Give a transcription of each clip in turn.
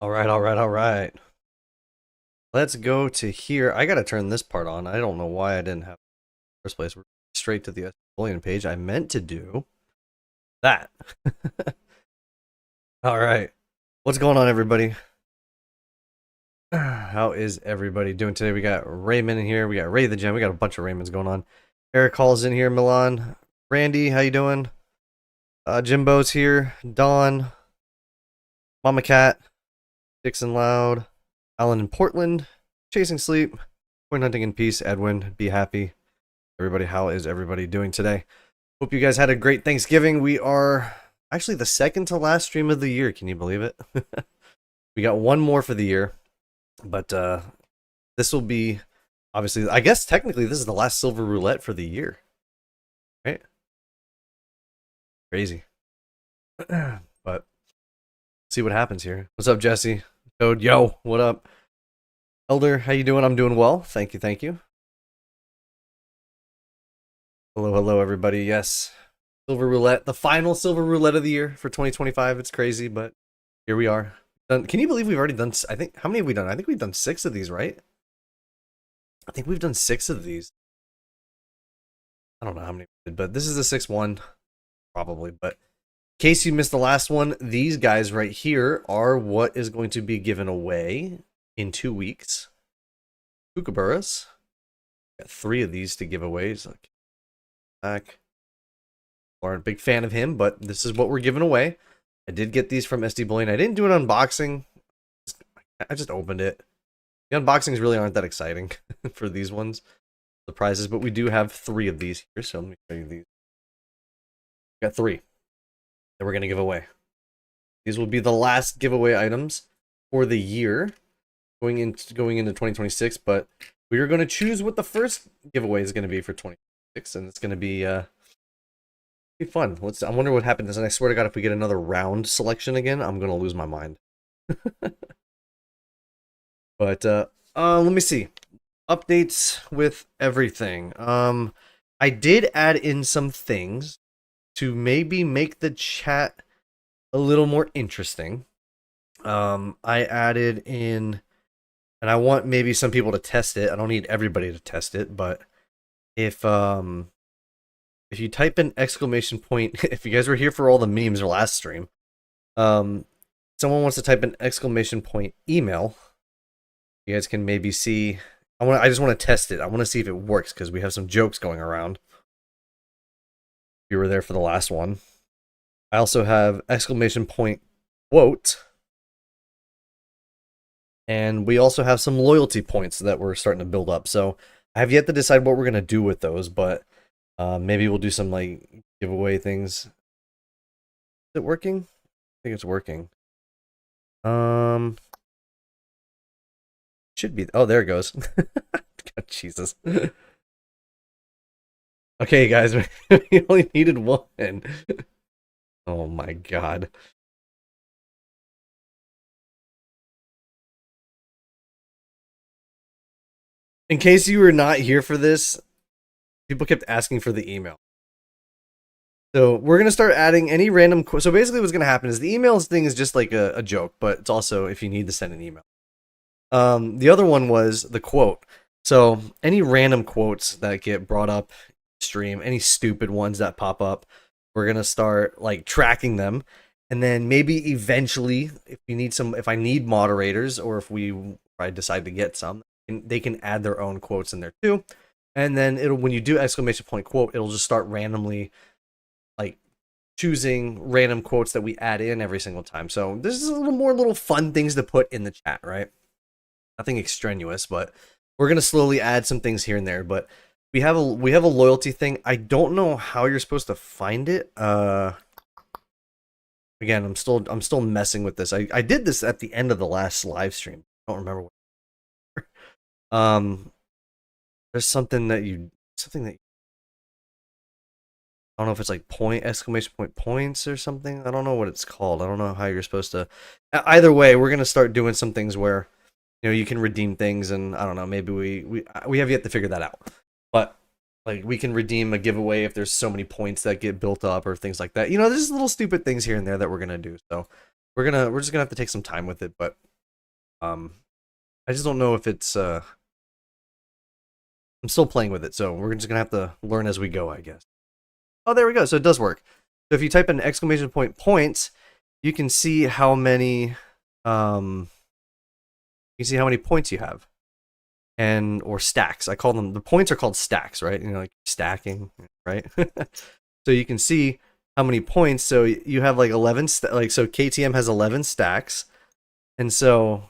All right, all right, all right. Let's go to here. I gotta turn this part on. I don't know why I didn't have it in the first place. We're straight to the bullion page. I meant to do that. All right. What's going on, everybody? How is everybody doing today? We got Raymond in here. We got Ray the Gem. We got a bunch of Raymonds going on. Eric Hall's in here. Milan. Randy, how you doing? Jimbo's here. Dawn. Mama Cat. Dixon Loud. Alan in Portland. Chasing Sleep. Point Hunting in Peace. Edwin, be happy. Everybody, how is everybody doing today? Hope you guys had a great Thanksgiving. We are actually the second to last stream of the year. Can you believe it? We got one more for the year, but this will be obviously, I guess technically this is the last silver roulette for the year, right? Crazy. But see what happens here. What's up, Jesse? Toad, yo, what up? Elder, how you doing? I'm doing well. Thank you, thank you. Hello, hello, everybody. Yes, silver roulette, the final silver roulette of the year for 2025. It's crazy, but here we are. Can you believe we've already done? I think how many have we done? I think we've done 6 of these, right? I think we've done 6 of these. I don't know how many we did, but this is the 6th one, probably. But in case you missed the last one, these guys right here are what is going to be given away in 2 weeks. Kookaburras. Got 3 of these to give away. So back. Aren't a big fan of him, but this is what we're giving away. I did get these from SD Bullion. I didn't do an unboxing. I just opened it. The unboxings really aren't that exciting for these ones, the prizes, but we do have 3 of these here, so let me show you these. Got 3 that we're going to give away. These will be the last giveaway items for the year going into 2026, but we are going to choose what the first giveaway is going to be for 2026, and it's going to be fun. I wonder what happens, and I swear to God, if we get another round selection again, I'm going to lose my mind. But let me see. Updates with everything. I did add in some things to maybe make the chat a little more interesting. I added in, and I want maybe some people to test it. I don't need everybody to test it, but if you type in exclamation point, if you guys were here for all the memes or last stream, someone wants to type in exclamation point email. You guys can maybe see. I just want to test it. I want to see if it works because we have some jokes going around. If you were there for the last one. I also have exclamation point quote. And we also have some loyalty points that we're starting to build up. So I have yet to decide what we're going to do with those, but maybe we'll do some like giveaway things. Is it working? I think it's working. Should be. Oh, there it goes. God, Jesus. Okay, guys, we only needed 1. Oh my God. In case you were not here for this, people kept asking for the email. So we're going to start adding any random. So basically what's going to happen is the emails thing is just like a joke, but it's also if you need to send an email. The other one was the quote. So any random quotes that get brought up stream, any stupid ones that pop up, we're going to start like tracking them. And then maybe eventually if I need moderators or if I decide to get some, they can add their own quotes in there too. And then when you do exclamation point quote, it'll just start randomly like choosing random quotes that we add in every single time. So there's a little fun things to put in the chat, right? Nothing extraneous, but we're gonna slowly add some things here and there. But we have a loyalty thing. I don't know how you're supposed to find it. Again, I'm still messing with this. I did this at the end of the last live stream. I don't remember what. There's something that I don't know if it's like exclamation point points or something. I don't know what it's called. I don't know how you're supposed to. Either way, we're gonna start doing some things where you can redeem things, and I don't know. Maybe we have yet to figure that out. But like we can redeem a giveaway if there's so many points that get built up or things like that. There's little stupid things here and there that we're gonna do. So we're just gonna have to take some time with it. But I just don't know if it's I'm still playing with it, so we're just gonna have to learn as we go, I guess. Oh, there we go. So it does work. So if you type in exclamation point points, you can see how many you can see how many points you have. And or stacks. I call them, the points are called stacks, right? You know, like stacking, right? So you can see how many points. So you have like 11 like, so KTM has 11 stacks. And so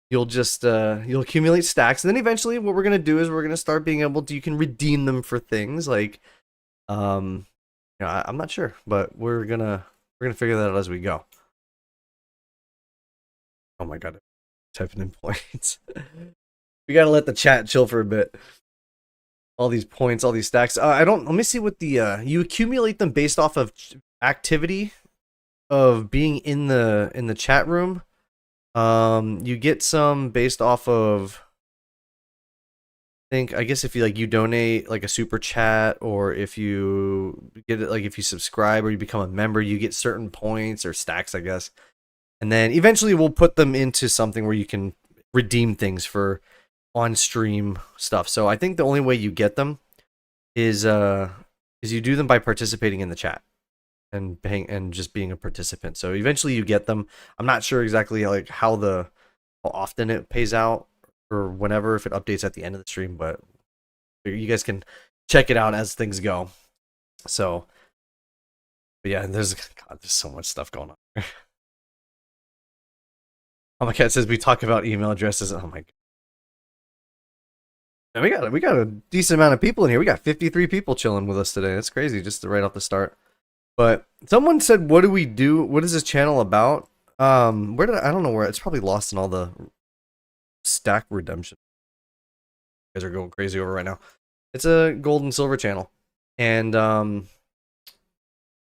you'll just you'll accumulate stacks, and then eventually what we're going to do is we're going to start being able to, you can redeem them for things like you know, I'm not sure, but we're gonna figure that out as we go. Oh my god, typing in points. We gotta let the chat chill for a bit. All these points, all these stacks. I don't. Let me see what the you accumulate them based off of activity of being in the chat room. You get some based off of. I guess if you like, you donate like a super chat, or if you get it, like if you subscribe or you become a member, you get certain points or stacks, I guess. And then eventually we'll put them into something where you can redeem things for on stream stuff. So I think the only way you get them is you do them by participating in the chat and paying and just being a participant. So eventually you get them. I'm not sure exactly like how often it pays out or whenever, if it updates at the end of the stream, but you guys can check it out as things go. So but yeah, there's so much stuff going on. Oh, my cat says we talk about email addresses. Oh my god. And we got a decent amount of people in here. We got 53 people chilling with us today. That's crazy, just right off the start. But someone said, "What do we do? What is this channel about?" Where did I don't know where. It's probably lost in all the stack redemption. You guys are going crazy over right now. It's a gold and silver channel, and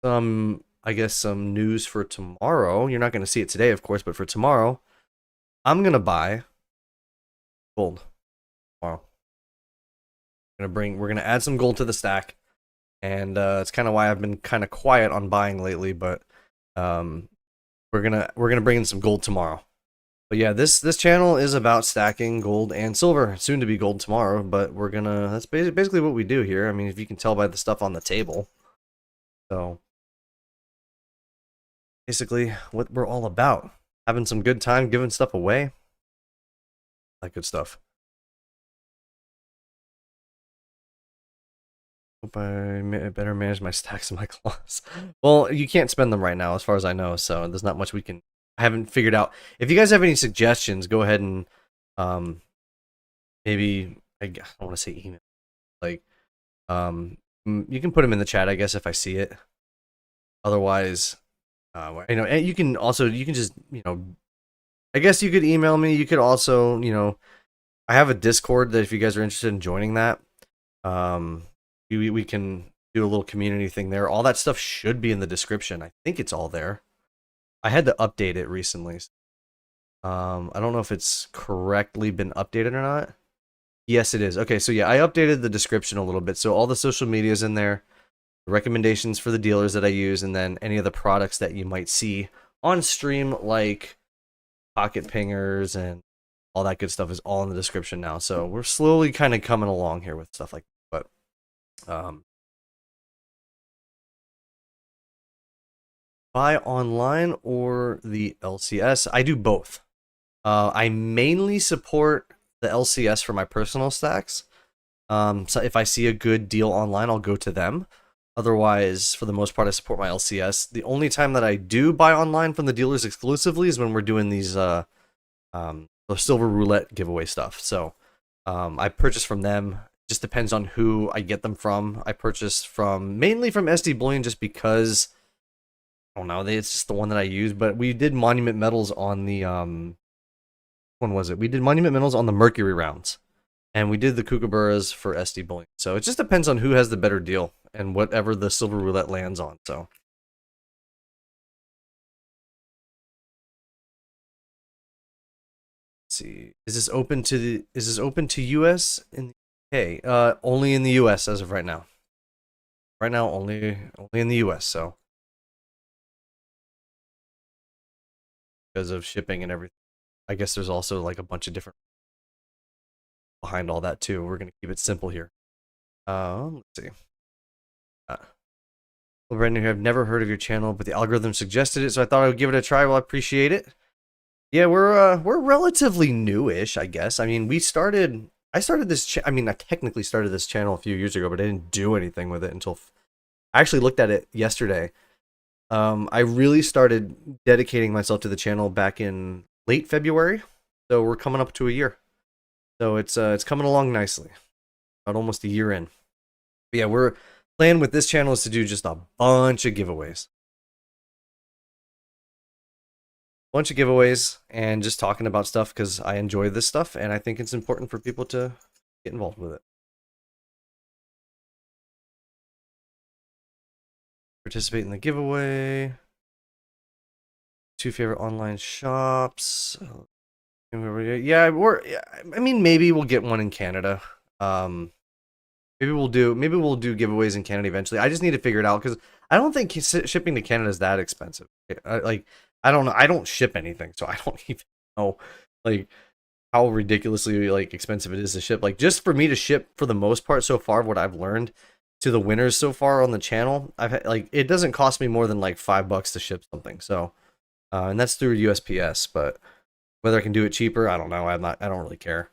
some, I guess, some news for tomorrow. You're not going to see it today, of course, but for tomorrow, I'm gonna buy gold tomorrow. We're gonna add some gold to the stack, and it's kind of why I've been kind of quiet on buying lately. But we're gonna bring in some gold tomorrow. But yeah, this channel is about stacking gold and silver. Soon to be gold tomorrow, but that's basically what we do here. I mean, if you can tell by the stuff on the table. So basically, what we're all about, having some good time, giving stuff away, that good stuff. Hope I better manage my stacks in my claws. Well, you can't spend them right now, as far as I know, so there's not much I haven't figured out. If you guys have any suggestions, go ahead and maybe, I don't want to say email, like you can put them in the chat, I guess, if I see it. Otherwise, you know, and you can just, you know, I guess you could email me. You could also, you know, I have a Discord that if you guys are interested in joining that, we can do a little community thing there. All that stuff should be in the description. I think it's all there. I had to update it recently. I don't know if it's correctly been updated or not. Yes, it is. Okay, so yeah, I updated the description a little bit. So all the social media is in there, the recommendations for the dealers that I use, and then any of the products that you might see on stream, like pocket pingers and all that good stuff, is all in the description now. So we're slowly kind of coming along here with stuff like that. But buy online or the LCS? I do both. I mainly support the LCS for my personal stacks. So if I see a good deal online, I'll go to them. Otherwise, for the most part, I support my LCS. The only time that I do buy online from the dealers exclusively is when we're doing these the silver roulette giveaway stuff. So I purchase from them. Just depends on who I get them from. I purchase mainly from SD Bullion just because, I don't know, it's just the one that I use. But we did Monument Metals on the when was it? We did Monument Metals on the Mercury rounds, and we did the Kookaburras for SD Bullion. So it just depends on who has the better deal and whatever the silver roulette lands on. So let's see, is this open to US and UK? Only in the US as of right now. Right now, only in the US. So because of shipping and everything. I guess there's also like a bunch of different behind all that too. We're gonna keep it simple here. Let's see. Uh, well, Brendan, I've never heard of your channel, but the algorithm suggested it, so I thought I would give it a try. Well, I appreciate it. Yeah, we're relatively newish, I guess. I mean, I started this. I mean, I technically started this channel a few years ago, but I didn't do anything with it until I actually looked at it yesterday. I really started dedicating myself to the channel back in late February, so we're coming up to a year. So it's coming along nicely. About almost a year in. But yeah, we're plan with this channel is to do just a bunch of giveaways. Bunch of giveaways and just talking about stuff because I enjoy this stuff and I think it's important for people to get involved with it. Participate in the giveaway. 2 favorite online shops. Yeah, I mean, maybe we'll get one in Canada. Maybe we'll do giveaways in Canada eventually. I just need to figure it out because I don't think shipping to Canada is that expensive. Like, I don't know. I don't ship anything, so I don't even know like how ridiculously like expensive it is to ship. Like, just for me to ship, for the most part so far, what I've learned to the winners so far on the channel, I've had, like, it doesn't cost me more than like $5 to ship something. So, and that's through USPS. But whether I can do it cheaper, I don't know. I don't really care.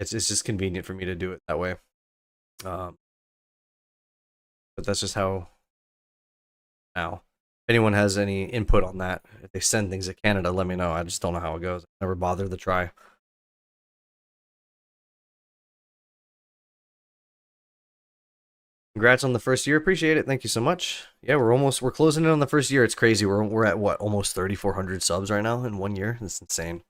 It's just convenient for me to do it that way. But that's just how now. If anyone has any input on that, if they send things to Canada, let me know. I just don't know how it goes. I never bothered to try. Congrats on the first year. Appreciate it. Thank you so much. Yeah, we're closing in on the first year. It's crazy. We're at what, almost 3,400 subs right now in 1 year. It's insane.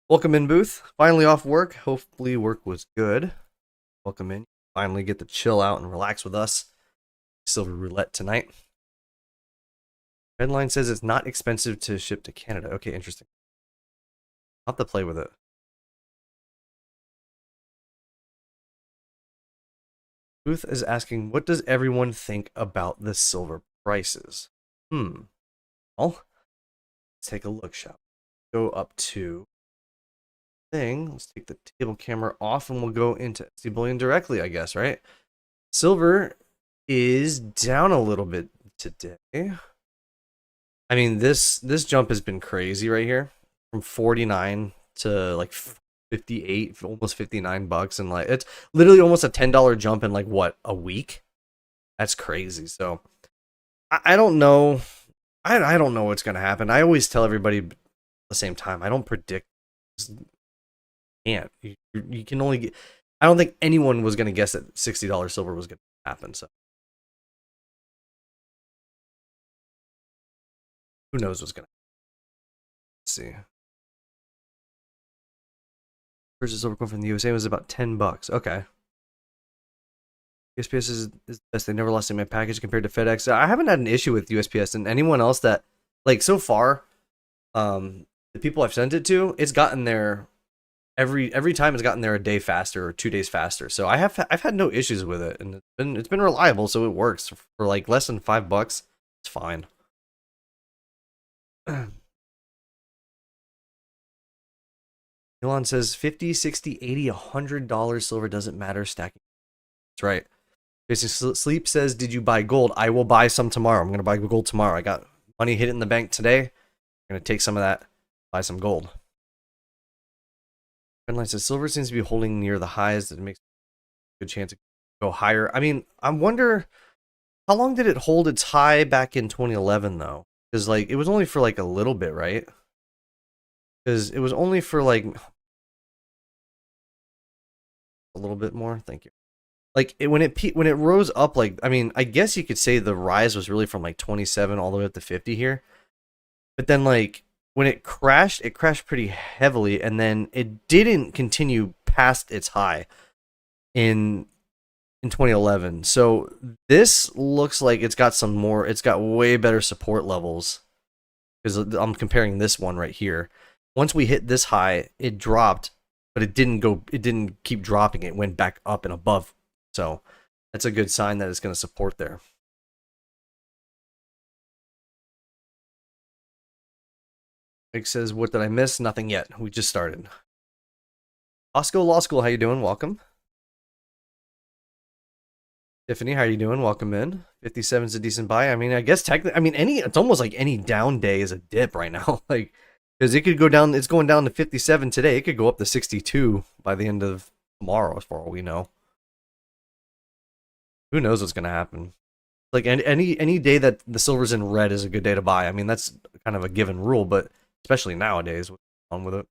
Welcome in, Booth. Finally off work. Hopefully work was good. Welcome in. Finally get to chill out and relax with us. Silver Roulette tonight. Headline says it's not expensive to ship to Canada. Okay, interesting. I'll have to play with it. Booth is asking, what does everyone think about the silver prices? Well, let's take a look, shall we? Go up to thing. Let's take the table camera off and we'll go into SD Bullion directly, I guess, right? Silver is down a little bit today. I mean, this jump has been crazy right here, from 49 to like 58, almost $59, and like it's literally almost a $10 jump in like what, a week? That's crazy. So I don't know. I don't know what's gonna happen. I always tell everybody at the same time, I don't predict. Can't you can only get. I don't think anyone was gonna guess that $60 silver was gonna happen. So who knows what's gonna happen. Let's see. Purchase silver coin from the USA was about $10. Okay. USPS is the best. They never lost in my package compared to FedEx. I haven't had an issue with USPS, and anyone else that, like, so far, the people I've sent it to, it's gotten there every time. It's gotten there a day faster or 2 days faster. So I've had no issues with it, and it's been reliable. So it works for like less than $5. It's fine. Elon says 50, 60, 80, $100 silver doesn't matter. Stacking. That's right. Basically, Sleep says, did you buy gold? I will buy some tomorrow. I'm going to buy gold tomorrow. I got money hit in the bank today. I'm going to take some of that, buy some gold. Trendline says, silver seems to be holding near the highs. That makes a good chance to go higher. I mean, I wonder, how long did it hold its high back in 2011, though? Because, like, it was only for, like, a little bit, right? Because it was only for, like, a little bit more. Thank you. Like, when it rose up, like, I mean, I guess you could say the rise was really from like 27 all the way up to 50 here. But then, like, when it crashed pretty heavily, and then it didn't continue past its high in 2011. So this looks like it's got way better support levels, because I'm comparing this one right here. Once we hit this high, it dropped, but it didn't keep dropping. It went back up and above. So that's a good sign that it's going to support there. Mike says, what did I miss? Nothing yet. We just started. Osco Law School, how you doing? Welcome. Tiffany, how you doing? Welcome in. 57's a decent buy. I mean, I guess technically, I mean, it's almost like any down day is a dip right now. Like, because it could go down, it's going down to 57 today. It could go up to 62 by the end of tomorrow, as far as we know. Who knows what's going to happen? Like, any day that the silver's in red is a good day to buy. I mean, that's kind of a given rule, but especially nowadays, what's on with it? It's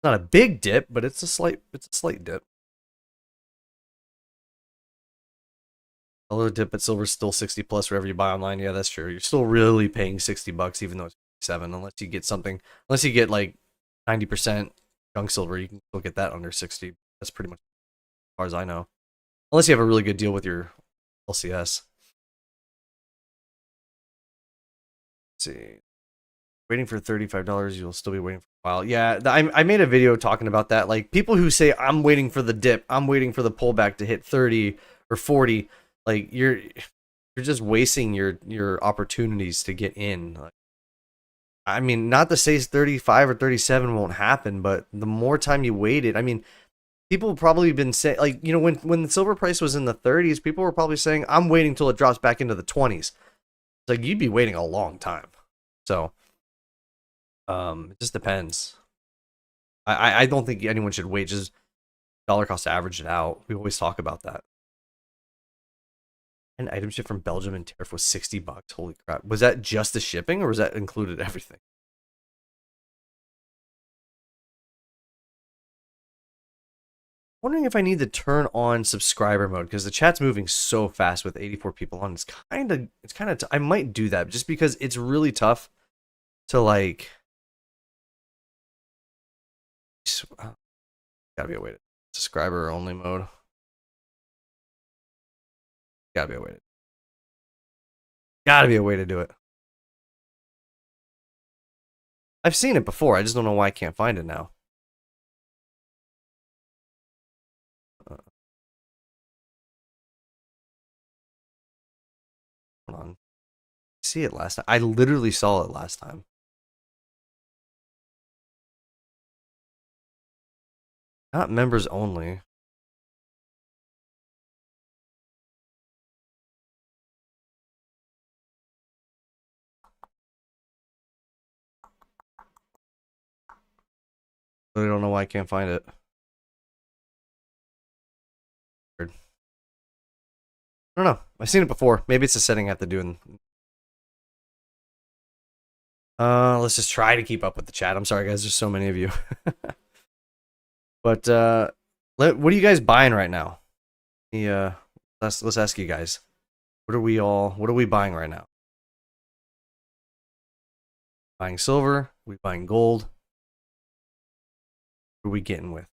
not a big dip, but it's a slight dip. A little dip, but silver's still 60 plus wherever you buy online. Yeah, that's true. You're still really paying $60, even though it's 7, unless you get something, unless you get like 90% junk silver, you can still get that under 60. That's pretty much as far as I know. Unless you have a really good deal with your LCS. Let's see. Waiting for $35, you'll still be waiting for a while. Yeah, I made a video talking about that. Like, people who say, I'm waiting for the dip, I'm waiting for the pullback to hit 30 or 40, like, you're just wasting your opportunities to get in. Like, I mean, not to say 35 or 37 won't happen, but the more time you waited, I mean, people have probably been saying, like, you know, when the silver price was in the 30s, people were probably saying, I'm waiting till it drops back into the 20s. It's like, you'd be waiting a long time. So, it just depends. I don't think anyone should wait. Just dollar cost average it out. We always talk about that. An item ship from Belgium and tariff was $60. Holy crap! Was that just the shipping, or was that included everything? Wondering if I need to turn on subscriber mode because the chat's moving so fast with 84 people on. It's kind of I might do that just because it's really tough to like. Gotta be a way to subscriber only mode. Gotta be a way to. Gotta be a way to do it. I've seen it before. I just don't know why I can't find it now. Hold on. See it last time. I literally saw it last time. Not members only. I don't know why I can't find it. Weird. I don't know. I've seen it before. Maybe it's a setting I have to do. Let's just try to keep up with the chat. I'm sorry, guys. There's so many of you. But what are you guys buying right now? Let's ask you guys. What are we buying right now? Buying silver? We buying gold? What are we getting with?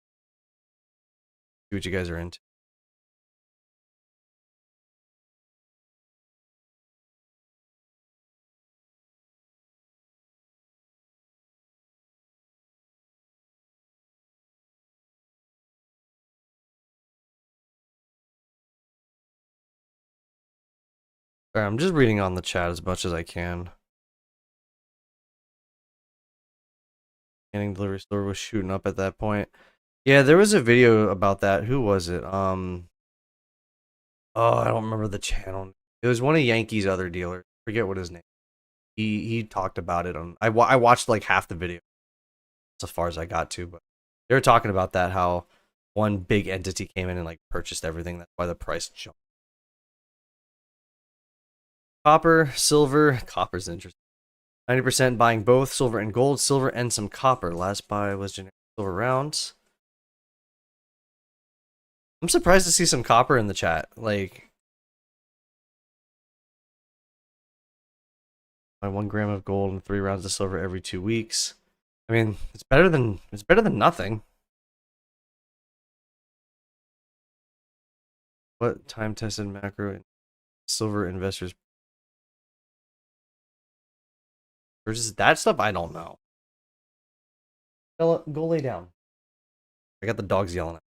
See what you guys are into. All right, I'm just reading on the chat as much as I can. Scanning delivery store was shooting up at that point. Yeah, there was a video about that. Who was it? Oh, I don't remember the channel. It was one of Yankee's other dealers. Forget what his name. He talked about it on. I watched like half the video. As far as I got to, but they were talking about that how one big entity came in and like purchased everything. That's why the price jumped. Copper, silver, copper's interesting. 90% buying both silver and gold, silver and some copper. Last buy was generic silver rounds. I'm surprised to see some copper in the chat. Like, buy 1 gram of gold and 3 rounds of silver every 2 weeks. I mean, it's better than nothing. What time tested macro silver investors versus that stuff? I don't know. Go lay down. I got the dogs yelling at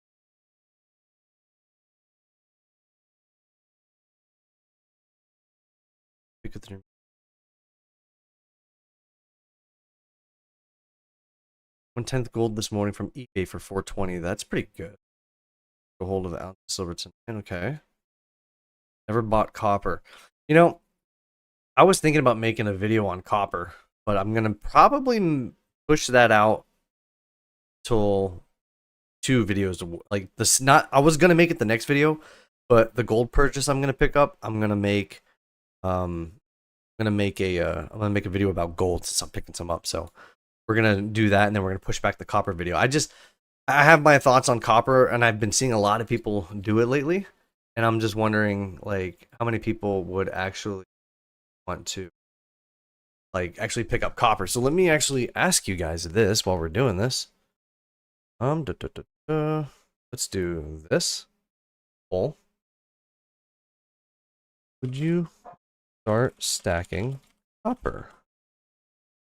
me. 1/10 gold this morning from eBay for 420. That's pretty good. Go hold of the ounce of silver tonight. Okay. Never bought copper. You know, I was thinking about making a video on copper, but I'm gonna probably push that out till 2 videos. Like this, not I was gonna make it the next video, but the gold purchase I'm gonna pick up, I'm gonna make I'm gonna make a video about gold since I'm picking some up. So we're gonna do that, and then we're gonna push back the copper video. I have my thoughts on copper, and I've been seeing a lot of people do it lately, and I'm just wondering like how many people would actually want to like actually pick up copper. So let me actually ask you guys this while we're doing this. Let's do this. Poll. Would you start stacking copper?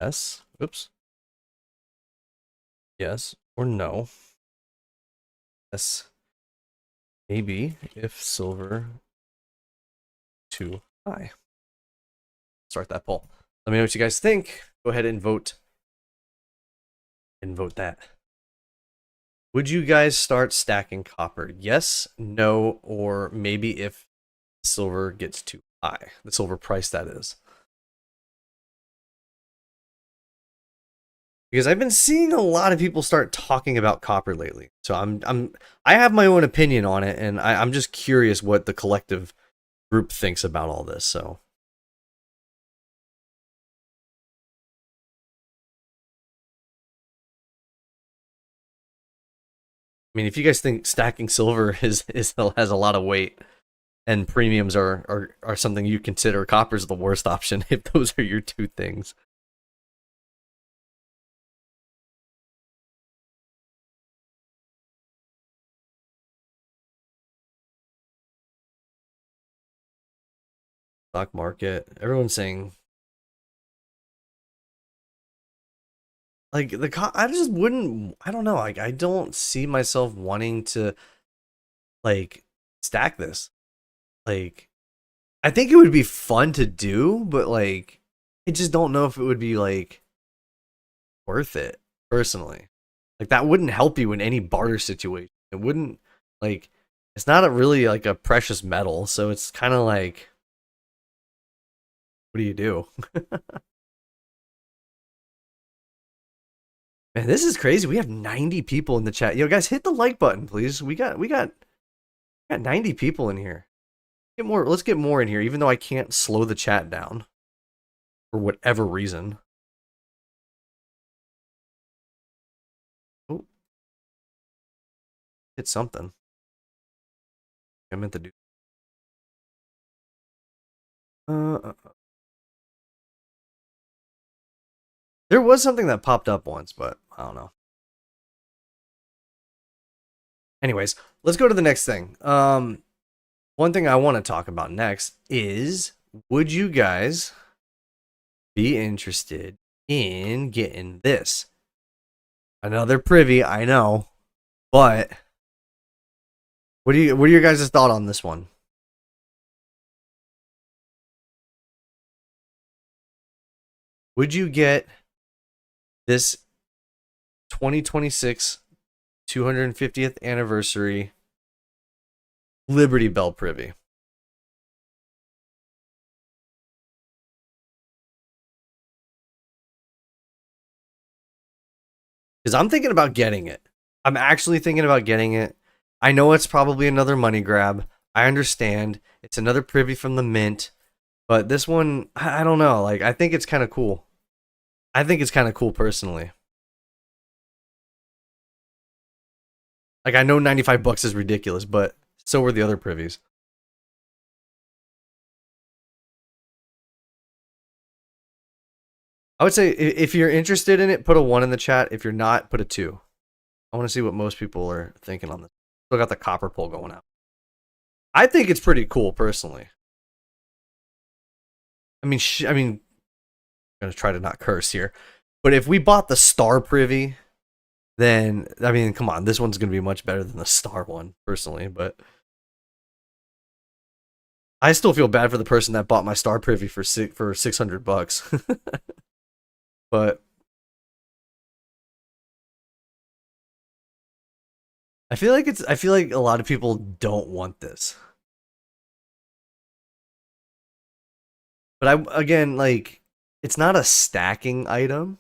Yes. Oops. Yes or no? Yes. Maybe if silver too high. Start that poll. Let me know what you guys think. Go ahead and vote. And vote that. Would you guys start stacking copper? Yes, no, or maybe if silver gets too high. The silver price, that is. Because I've been seeing a lot of people start talking about copper lately. So I have my own opinion on it, and I'm just curious what the collective group thinks about all this. So I mean, if you guys think stacking silver has a lot of weight and premiums are something you consider, copper's the worst option if those are your 2 things. Stock market, everyone's saying like I just wouldn't. I don't know. Like I don't see myself wanting to like stack this. Like I think it would be fun to do, but like I just don't know if it would be like worth it personally. Like that wouldn't help you in any barter situation. It wouldn't like it's not a really like a precious metal, so it's kind of like what do you do? Man, this is crazy. We have 90 people in the chat. Yo, guys, hit the like button, please. We got 90 people in here. Get more. Let's get more in here, even though I can't slow the chat down for whatever reason. Oh, hit something. I meant to do. There was something that popped up once, but I don't know. Anyways, let's go to the next thing. One thing I want to talk about next is, would you guys be interested in getting this? Another privy, I know, but what are your guys' thought on this one? Would you get this 2026 250th anniversary Liberty Bell privy? Because I'm thinking about getting it. I'm actually thinking about getting it. I know it's probably another money grab. I understand. It's another privy from the mint. But this one, I don't know. Like, I think it's kind of cool. I think it's kind of cool personally. Like, I know 95 bucks is ridiculous, but so were the other privies. I would say if you're interested in it, put a 1 in the chat. If you're not, put a 2. I want to see what most people are thinking on this. Still got the copper poll going out. I think it's pretty cool personally. I mean, I'm gonna try to not curse here, but if we bought the star privy, then I mean, come on, this one's gonna be much better than the star one personally. But I still feel bad for the person that bought my star privy for 600 bucks. But I feel like a lot of people don't want this. But I again like it's not a stacking item.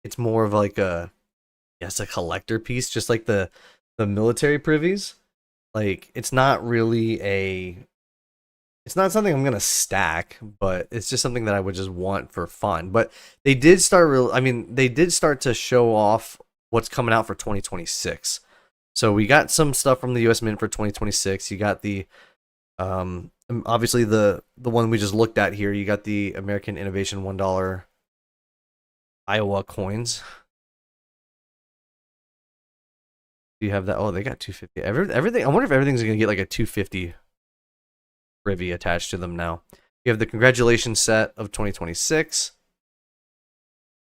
It's more of like a yes, a collector piece, just like the military privies. Like it's not really a it's not something I'm gonna stack, but it's just something that I would just want for fun. But they did start real I mean, they did start to show off what's coming out for 2026. So we got some stuff from the US Mint for 2026. You got the obviously the one we just looked at here, you got the American Innovation $1 Iowa coins. Do you have that? Oh, they got 250. Everything. I wonder if everything's gonna get like a 250 privy attached to them now. You have the congratulations set of 2026,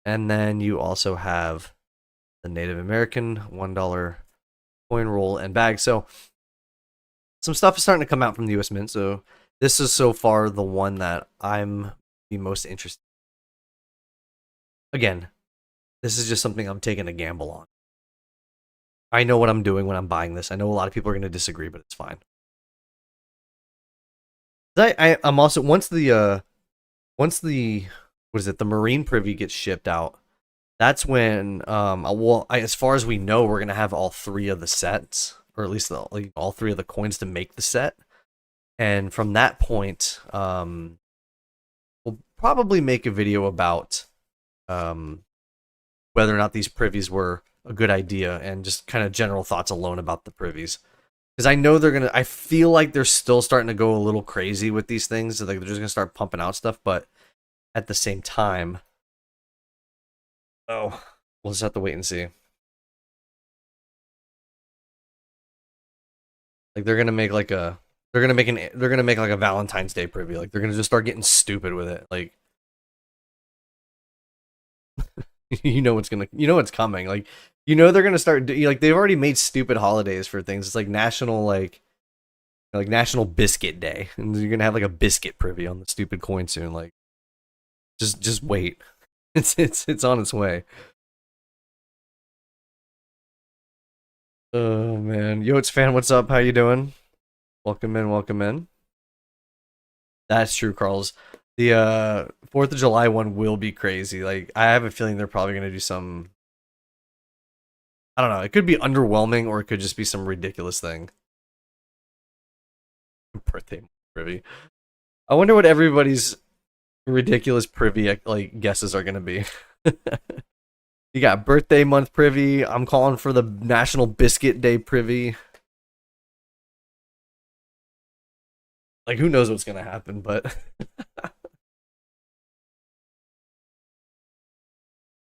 and then you also have the Native American $1 coin roll and bag. So some stuff is starting to come out from the U.S. Mint. So this is so far the one that I'm the most interested. Again, this is just something I'm taking a gamble on. I know what I'm doing when I'm buying this. I know a lot of people are going to disagree, but it's fine. I'm also once the what is it, the Marine Privy gets shipped out, that's when as far as we know, we're gonna have all three of the sets, or at least all three of the coins to make the set. And from that point, we'll probably make a video about whether or not these privies were a good idea and just kind of general thoughts alone about the privies. Because I know I feel like they're still starting to go a little crazy with these things. So they're just going to start pumping out stuff. But at the same time, oh, we'll just have to wait and see. Like they're going to make like a, they're going to make like a Valentine's Day privy. Like they're going to just start getting stupid with it. Like, you know what's coming. Like, you know they're going to start, like they've already made stupid holidays for things. It's like national, like National Biscuit Day, and you're gonna have like a biscuit privy on the stupid coin soon. Like, just wait. It's on its way. Oh man, yo, it's fan. What's up? How you doing? Welcome in. Welcome in. That's true, Carl's. The 4th of July one will be crazy. Like, I have a feeling they're probably gonna do some. I don't know. It could be underwhelming, or it could just be some ridiculous thing. Birthday privy. I wonder what everybody's ridiculous privy like guesses are gonna be. You got birthday month privy. I'm calling for the National Biscuit Day privy. Like, who knows what's gonna happen, but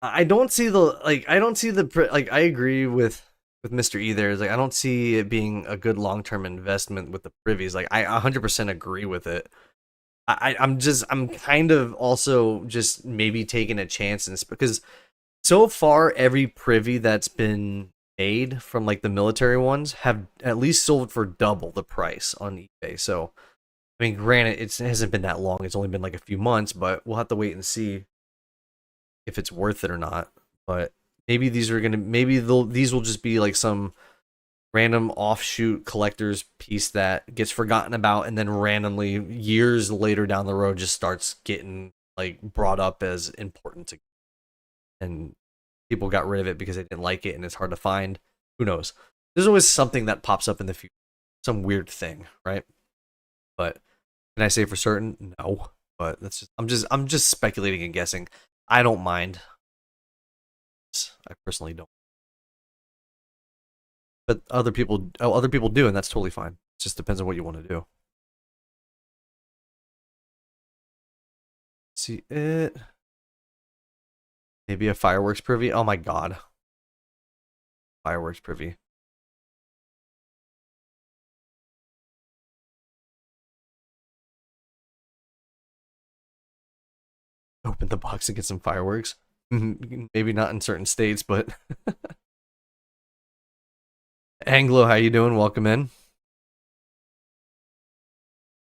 I don't see I agree with Mr. E there. Is like I don't see it being a good long-term investment with the privies. Like I 100% agree with it. I'm kind of also just maybe taking a chance in this because so far every privy that's been made from like the military ones have at least sold for double the price on eBay. So I mean, granted, it hasn't been that long. It's only been like a few months, but we'll have to wait and see if it's worth it or not. But maybe these will just be like some random offshoot collector's piece that gets forgotten about and then randomly years later down the road just starts getting like brought up as important to, and people got rid of it because they didn't like it and it's hard to find. Who knows? There's always something that pops up in the future, some weird thing, right? But can I say for certain? No. But that's I'm just speculating and guessing. I don't mind. I personally don't. But other people do, and that's totally fine. It just depends on what you want to do. See it. Maybe a fireworks privy. Oh my god. Fireworks privy. Open the box and get some fireworks. Maybe not in certain states, but Anglo, how you doing? Welcome in.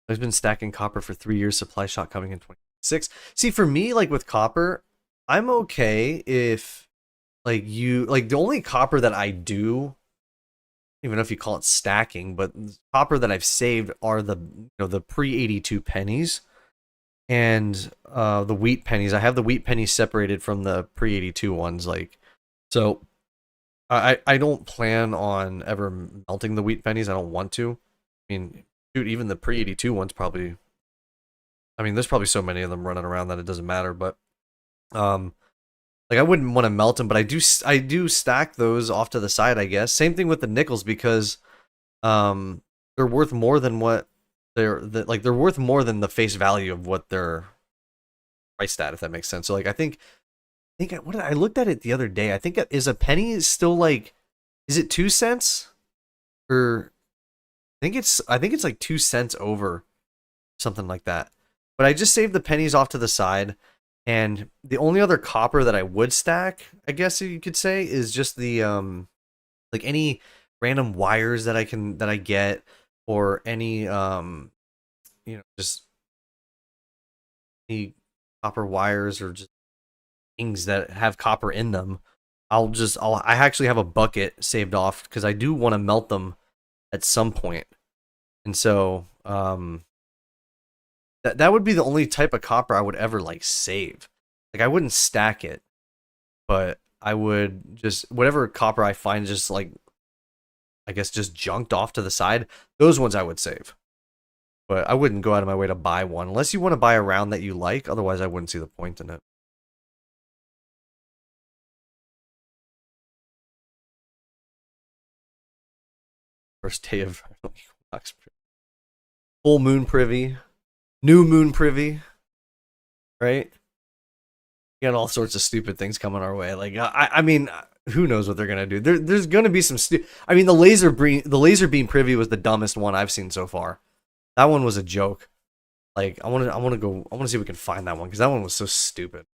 I've been stacking copper for 3 years. Supply shot coming in 26. See, for me, like with copper, I'm okay if like the only copper that I do even know if you call it stacking, but the copper that I've saved are the pre-82 pennies and the wheat pennies. I have the wheat pennies separated from the pre-82 ones, like so. I don't plan on ever melting the wheat pennies. I don't want to. I mean, dude, even the pre-82 ones probably. I mean, there's probably so many of them running around that it doesn't matter. But um, like I wouldn't want to melt them, but I do stack those off to the side. I guess same thing with the nickels because they're worth more than what they're worth more than the face value of what they're priced at, if that makes sense. So like what did I looked at it the other day. I think is a penny is still like, is it 2 cents or I think it's like 2 cents over something like that. But I just saved the pennies off to the side, and the only other copper that I would stack, I guess you could say, is just the like any random wires that I get, or any just any copper wires or just things that have copper in them. I actually have a bucket saved off because I do want to melt them at some point. And so that would be the only type of copper I would ever like save. Like I wouldn't stack it, but I would just whatever copper I find just like, I guess, just junked off to the side, those ones I would save. But I wouldn't go out of my way to buy one unless you want to buy a round that you like. Otherwise, I wouldn't see the point in it. First day of full moon privy, new moon privy, right? You got all sorts of stupid things coming our way. Like I mean, who knows what they're gonna do? There's gonna be some. I mean, the laser beam privy was the dumbest one I've seen so far. That one was a joke. Like I want to see if we can find that one because that one was so stupid.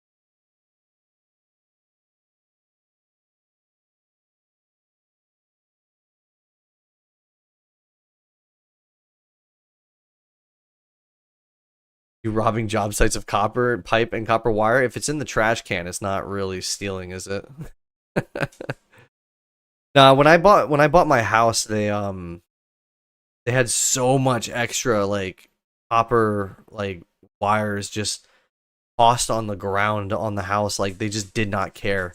You robbing job sites of copper pipe and copper wire. If it's in the trash can, it's not really stealing, is it? Nah, when I bought my house, they had so much extra like copper like wires just tossed on the ground on the house, like they just did not care.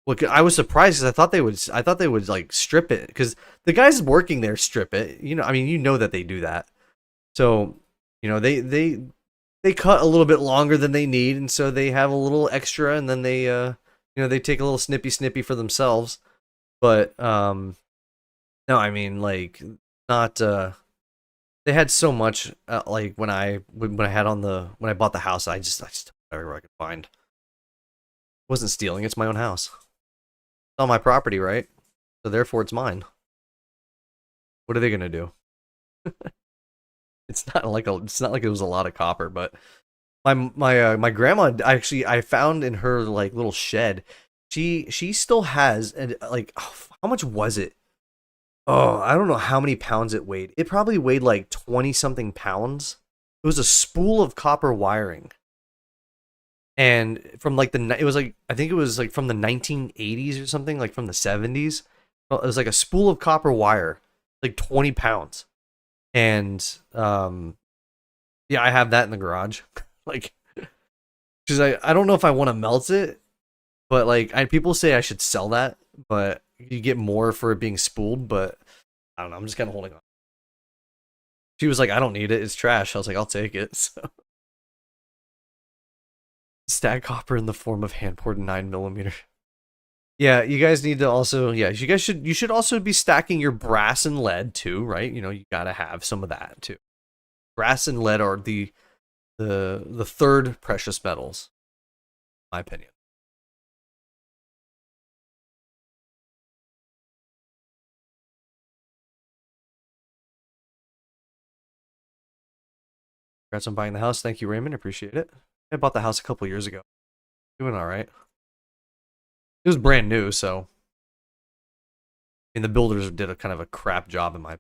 Look, I was surprised because I thought they would like strip it because the guys working there strip it. I mean, that they do that. So, they cut a little bit longer than they need, and so they have a little extra, and then they take a little snippy for themselves. But no, I mean like not they had so much like when I bought the house, I just took everywhere I could find. It wasn't stealing, it's my own house. It's on my property, right? So therefore it's mine. What are they gonna do? It's not like it was a lot of copper, but my grandma, actually, I found in her like little shed. She still has, and like, oh, how much was it? Oh, I don't know how many pounds it weighed. It probably weighed like 20 something pounds. It was a spool of copper wiring. And from like it was like, I think it was like from the 1980s or something, like from the 70s. Well, it was like a spool of copper wire, like 20 pounds. And yeah, I have that in the garage. Like, because I don't know if I want to melt it, but like people say I should sell that, but you get more for it being spooled. But I don't know. I'm just kind of holding on. She was like, I don't need it. It's trash. I was like, I'll take it. So, stack copper in the form of hand poured 9 millimeter. Yeah, you guys need to also, yeah, you should also be stacking your brass and lead too, right? You gotta have some of that too. Brass and lead are the third precious metals, in my opinion. Congrats on buying the house. Thank you, Raymond. Appreciate it. I bought the house a couple years ago. Doing all right. It was brand new, so I mean the builders did a kind of a crap job in my opinion.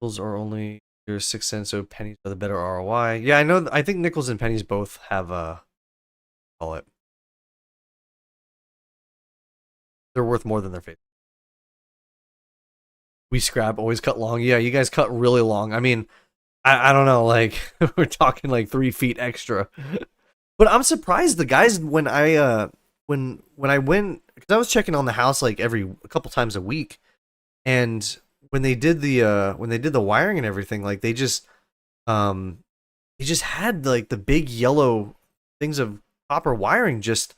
Nickels are only your 6 cents, so pennies are the better ROI. Yeah, I know. I think nickels and pennies both have a call it They're worth more than their face. We scrap, always cut long. Yeah, you guys cut really long. I mean, I don't know, like we're talking like 3 feet extra. But I'm surprised the guys when I went because I was checking on the house like every a couple times a week, and when they did the wiring and everything, like um they just had like the big yellow things of copper wiring just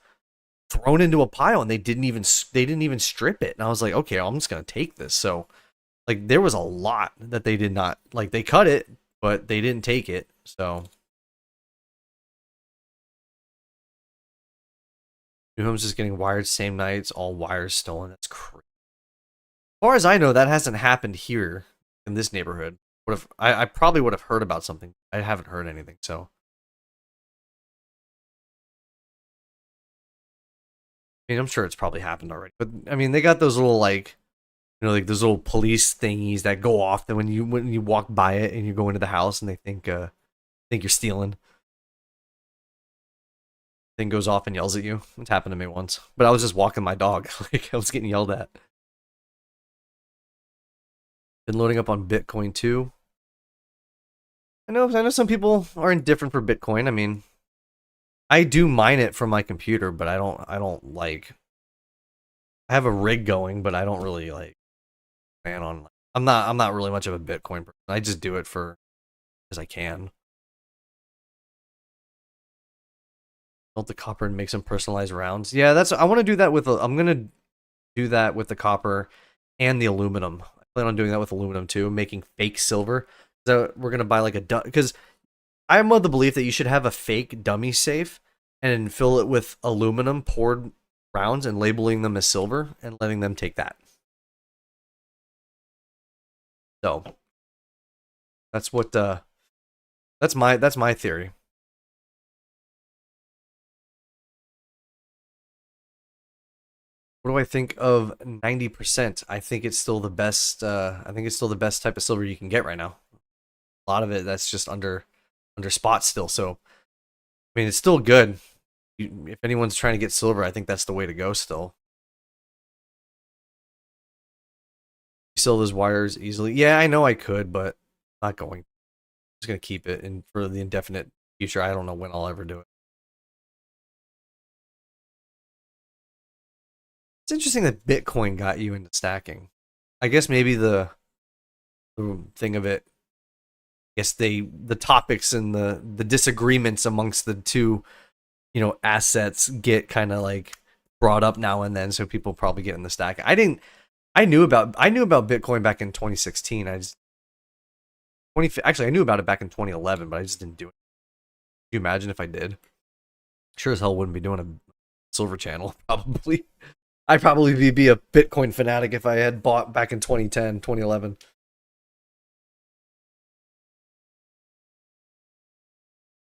thrown into a pile, and they didn't even strip it. And I was like, okay, I'm just gonna take this. So like there was a lot that they did not like. They cut it, but they didn't take it. So new homes just getting wired same nights, all wires stolen. That's crazy. As far as I know, that hasn't happened here in this neighborhood. I probably would have heard about something. I haven't heard anything. So I mean, I'm sure it's probably happened already. But I mean, they got those little like like those little police thingies that go off that when you walk by it and you go into the house and they think you're stealing. Thing goes off and yells at you. It's happened to me once. But I was just walking my dog. Like I was getting yelled at. Been loading up on Bitcoin too. I know some people are indifferent for Bitcoin. I mean, I do mine it from my computer, but I don't like I have a rig going, but I don't really like plan on I'm not really much of a Bitcoin person. I just do it for as I can. Melt the copper and make some personalized rounds. Yeah, that's I want to do that with I'm gonna do that with the copper and the aluminum. I plan on doing that with aluminum too, making fake silver. So we're gonna buy like a because I'm of the belief that you should have a fake dummy safe and fill it with aluminum poured rounds and labeling them as silver and letting them take that. So that's what that's my theory. What do I think of 90%? I think it's still the best I think it's still the best type of silver you can get right now. A lot of it that's just under spot still. So I mean it's still good. If anyone's trying to get silver, I think that's the way to go still. You sell those wires easily. Yeah, I know I could, but I'm not going. I'm just gonna keep it and for the indefinite future. I don't know when I'll ever do it. It's interesting that Bitcoin got you into stacking. I guess maybe the thing of it. I guess the topics and the disagreements amongst the two, assets get kind of like brought up now and then, so people probably get in the stack. I knew about Bitcoin back in 2016. I just 20 actually I knew about it back in 2011, but I just didn't do it. Could you imagine if I did? Sure as hell wouldn't be doing a silver channel probably. I'd probably be a Bitcoin fanatic if I had bought back in 2010, 2011.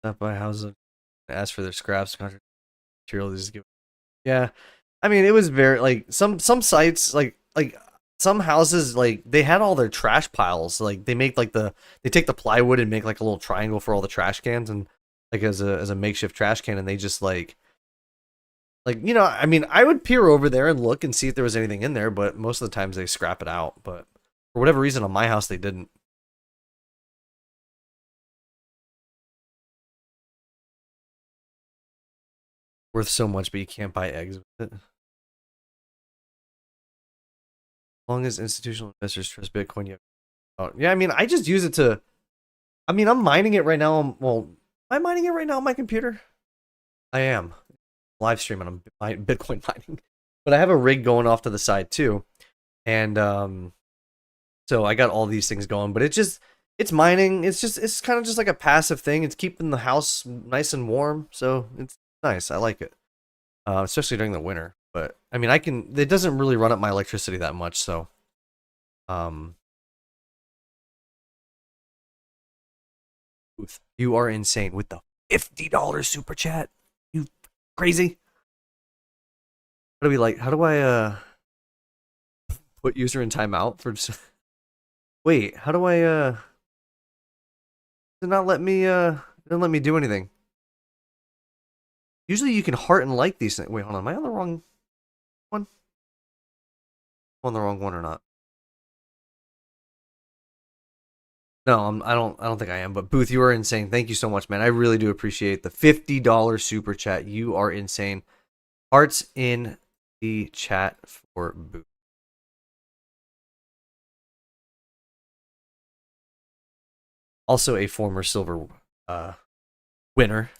Stop by houses, ask for their scraps, material. Just give. Yeah, I mean it was very like some sites like some houses like they had all their trash piles. Like they make like they take the plywood and make like a little triangle for all the trash cans and like as a makeshift trash can, and they just like I mean I would peer over there and look and see if there was anything in there, but most of the times they scrap it out. But for whatever reason on my house they didn't. Worth so much, but you can't buy eggs with it. As long as institutional investors trust Bitcoin, you have. Oh, yeah, I mean, I just use it to. I mean, I'm mining it right now. Well, am I mining it right now on my computer? I am live streaming. I'm Bitcoin mining, but I have a rig going off to the side too, and so I got all these things going. But it's mining. It's kind of just like a passive thing. It's keeping the house nice and warm, so it's nice. I like it, especially during the winter. But I mean, I can. It doesn't really run up my electricity that much, so um, you are insane with the $50 super chat. You crazy? How do we like? How do I put user in timeout for? Wait, how do I did not let me didn't let me do anything. Usually you can heart and like these things. Wait, hold on. Am I on the wrong one? on the wrong one or not? No, I don't think I am. But Booth, you are insane. Thank you so much, man. I really do appreciate the $50 super chat. You are insane. Hearts in the chat for Booth. Also a former silver winner.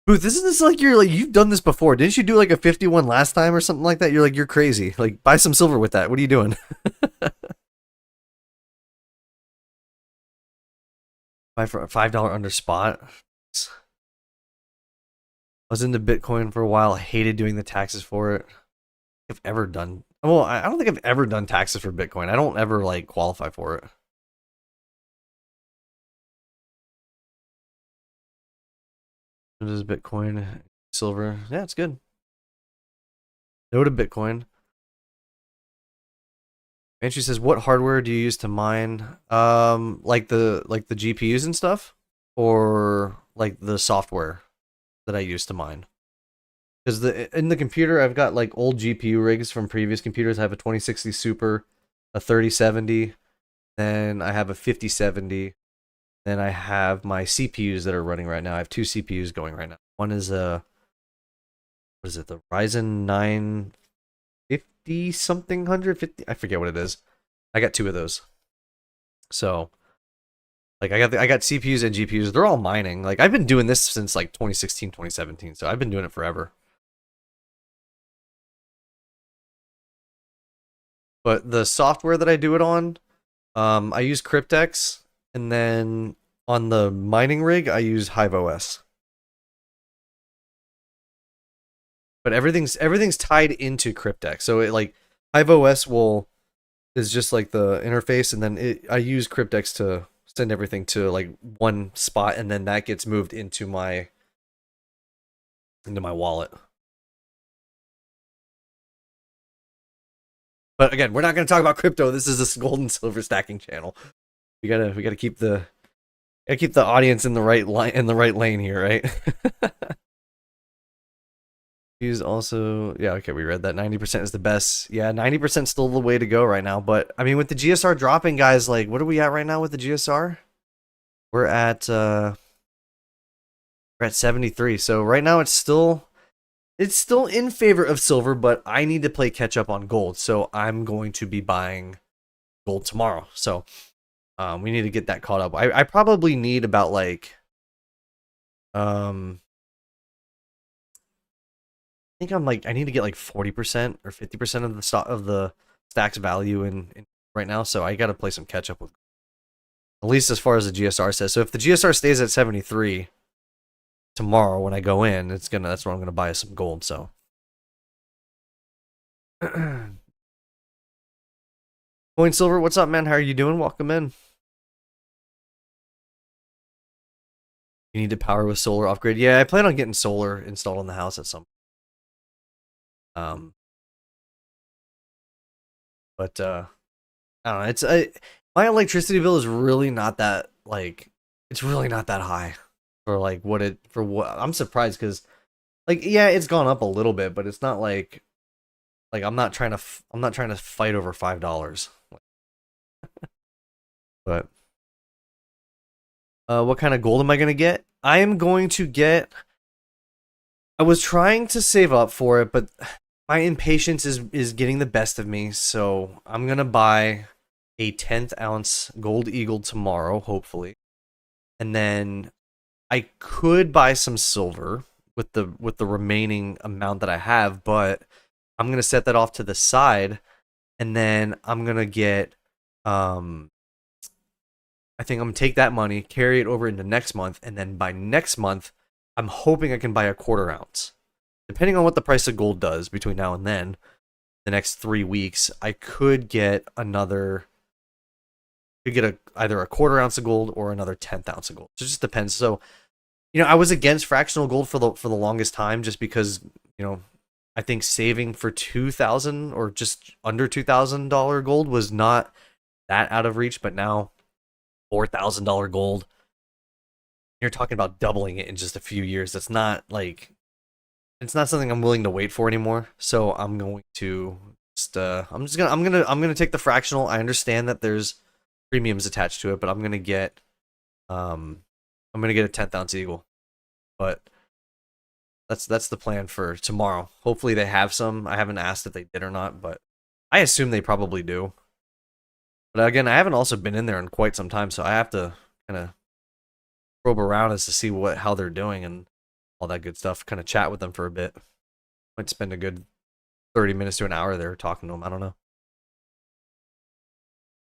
Booth, isn't this like you've done this before? Didn't you do like a 51 last time or something like that? You're crazy. Like buy some silver with that. What are you doing? Buy for a $5 under spot. I was into Bitcoin for a while. I hated doing the taxes for it. I've ever done. Well, I don't think I've ever done taxes for Bitcoin. I don't ever like qualify for it. What is Bitcoin? Silver. Yeah, it's good. No to Bitcoin. And she says, "What hardware do you use to mine? Like the GPUs and stuff, or like the software that I use to mine? Because in the computer, I've got like old GPU rigs from previous computers. I have a 2060 Super, a 3070, then I have a 5070. Then I have my CPUs that are running right now. I have two CPUs going right now. One is a what is it? The Ryzen 950 something 150. I forget what it is. I got two of those. So like I got CPUs and GPUs. They're all mining. Like I've been doing this since like 2016, 2017. So I've been doing it forever. But the software that I do it on, I use Cryptex, and then on the mining rig, I use HiveOS. But everything's tied into Cryptex, so it like HiveOS is just like the interface, and then I use Cryptex to send everything to like one spot, and then that gets moved into my wallet. But again, we're not going to talk about crypto. This is this gold and silver stacking channel. We gotta keep the audience in the right lane here, right? He's also okay. We read that 90% is the best. Yeah, 90% still the way to go right now. But I mean, with the GSR dropping, guys, like what are we at right now with the GSR? We're at 73. So right now it's still in favor of silver, but I need to play catch up on gold. So I'm going to be buying gold tomorrow. So we need to get that caught up. I probably need about like I think I need to get like 40% or 50% of the stock of the stack's value in right now. So I got to play some catch up with, at least as far as the GSR says. So if the GSR stays at 73 tomorrow when I go in, that's when I'm gonna buy some gold. So. Coin Silver, what's up, man? How are you doing? Welcome in. You need to power with solar off grid. Yeah, I plan on getting solar installed on the house at some. But I don't know. It's my electricity bill is really not that it's really not that high for like what I'm surprised because it's gone up a little bit, but it's not like I'm not trying to fight over $5. But what kind of gold am I gonna get? I am going to get. I was trying to save up for it, but my impatience is getting the best of me. So I'm gonna buy a 10th ounce gold eagle tomorrow, hopefully, and then I could buy some silver with the remaining amount that I have, but I'm gonna set that off to the side, and then I'm gonna get I think I'm gonna take that money, carry it over into next month, and then by next month, I'm hoping I can buy a quarter ounce. Depending on what the price of gold does between now and then, the next 3 weeks, I could get either a quarter ounce of gold or another 10th ounce of gold. So it just depends. So, I was against fractional gold for the longest time just because, I think saving for $2,000 or just under $2,000 gold was not that out of reach, but now $4,000 gold, you're talking about doubling it in just a few years. That's not like It's not something I'm willing to wait for anymore. So I'm going to just I'm gonna take the fractional. I understand that there's premiums attached to it, but um I'm gonna get a 10th ounce eagle. But that's the plan for tomorrow. Hopefully they have some. I haven't asked if they did or not, but I assume they probably do. But again, I haven't also been in there in quite some time, so I have to kind of probe around as to see how they're doing and all that good stuff. Kind of chat with them for a bit. Might spend a good 30 minutes to an hour there talking to them. I don't know.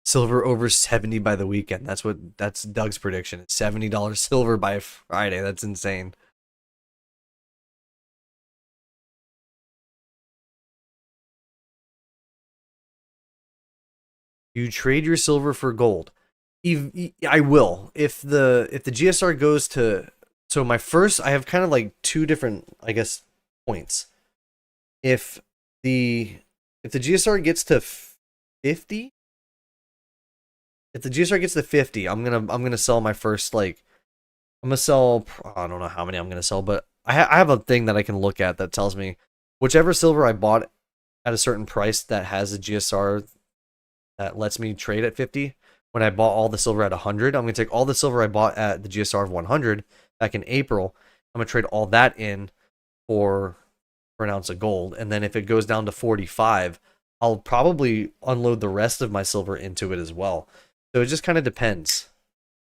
Silver over 70 by the weekend. That's Doug's prediction. It's $70 silver by Friday. That's insane. You trade your silver for gold. I will if the GSR goes to. So my first, I have kind of like two different, I guess, points. If the if the GSR gets to 50, if the GSR gets to 50, I'm gonna sell my first, like, I'm gonna sell, I don't know how many I'm gonna sell, but I have a thing that I can look at that tells me whichever silver I bought at a certain price that has a GSR that lets me trade at 50. When I bought all the silver at 100, I'm going to take all the silver I bought at the GSR of 100 back in April. I'm going to trade all that in for an ounce of gold. And then if it goes down to 45, I'll probably unload the rest of my silver into it as well. So it just kind of depends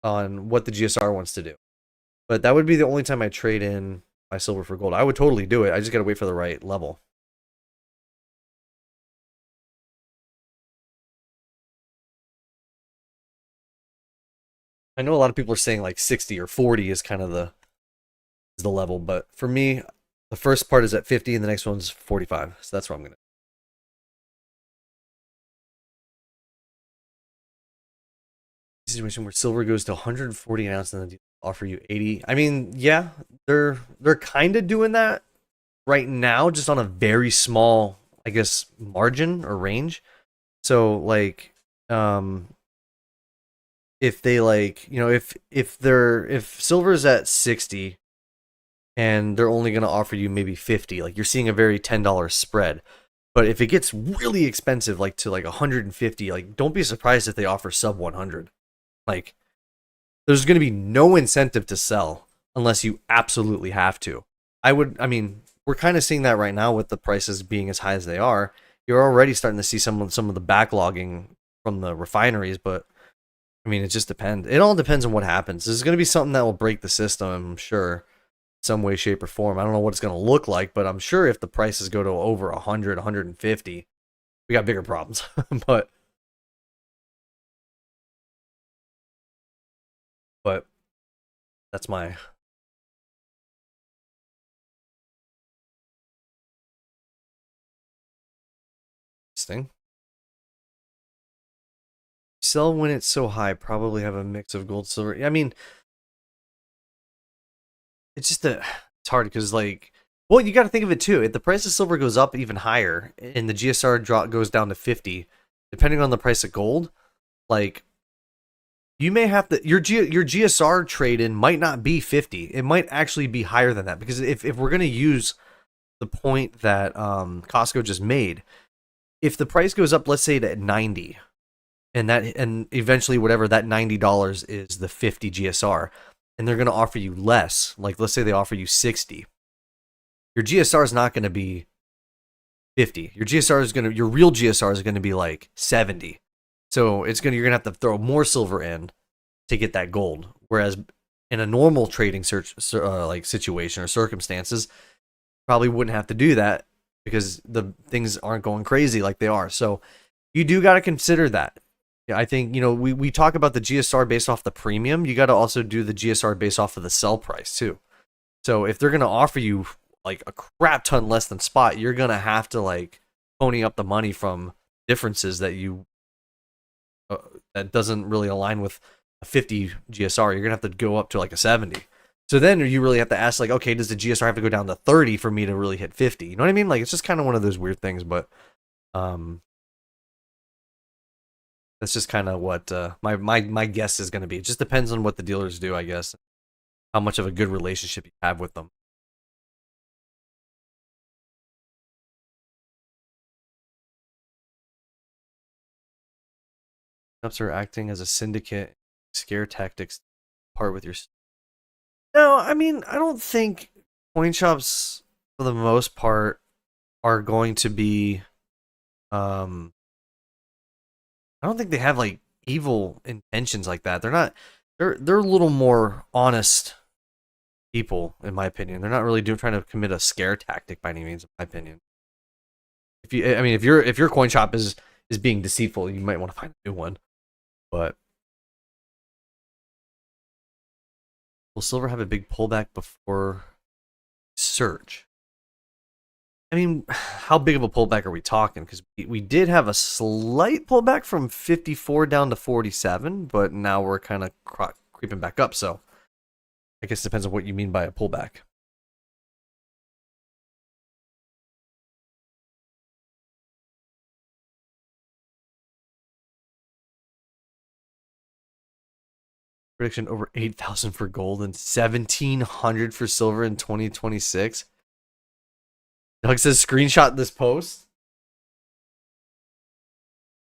on what the GSR wants to do. But that would be the only time I trade in my silver for gold. I would totally do it. I just got to wait for the right level. I know a lot of people are saying like 60 or 40 is kind of the level, but for me, the first part is at 50 and the next one's 45. So that's where I'm gonna. Situation where silver goes to 140 an ounce and then offer you 80. I mean, yeah, they're kind of doing that right now, just on a very small, I guess, margin or range. So like, um, if they, like, if silver's at 60 and they're only gonna offer you maybe 50, like, you're seeing a very $10 spread. But if it gets really expensive, like to like 150, like, don't be surprised if they offer sub 100. Like, there's going to be no incentive to sell unless you absolutely have to. I mean, we're kind of seeing that right now with the prices being as high as they are. You're already starting to see some of the backlogging from the refineries, but I mean, it just depends. It all depends on what happens. There's going to be something that will break the system, I'm sure, some way, shape, or form. I don't know what it's going to look like, but I'm sure if the prices go to over 100, 150, we got bigger problems. but but that's my thing. Sell when it's so high. Probably have a mix of gold, silver. I mean, it's just it's hard because, like, well, you got to think of it too. If the price of silver goes up even higher and the GSR goes down to 50, depending on the price of gold, like, you may have to your GSR trade in might not be 50. It might actually be higher than that, because if we're gonna use the point that Costco just made, if the price goes up, let's say to 90, and eventually whatever that $90 is, the 50 GSR, and they're going to offer you less, like let's say they offer you 60, your GSR is not going to be 50. Your real GSR is going to be like 70. So you're going to have to throw more silver in to get that gold. Whereas in a normal trading like situation or circumstances, probably wouldn't have to do that because the things aren't going crazy like they are. So you do got to consider that. Yeah, I think, we talk about the GSR based off the premium. You got to also do the GSR based off of the sell price too. So if they're going to offer you like a crap ton less than spot, you're going to have to, like, pony up the money from differences that doesn't really align with a 50 GSR. You're going to have to go up to like a 70. So then you really have to ask, like, okay, does the GSR have to go down to 30 for me to really hit 50? You know what I mean? Like, it's just kind of one of those weird things, but that's just kind of what my guess is going to be. It just depends on what the dealers do, I guess. How much of a good relationship you have with them. Cops are acting as a syndicate, scare tactics, part with your. No, I mean, I don't think coin shops, for the most part, are going to be. I don't think they have like evil intentions like that. They're not. They're a little more honest people, in my opinion. They're not really trying to commit a scare tactic by any means, in my opinion. I mean, if your coin shop is being deceitful, you might want to find a new one. But will silver have a big pullback before surge? I mean, how big of a pullback are we talking? Because we did have a slight pullback from 54 down to 47, but now we're kind of creeping back up. So I guess it depends on what you mean by a pullback. Prediction over 8,000 for gold and 1,700 for silver in 2026. Doug says screenshot this post.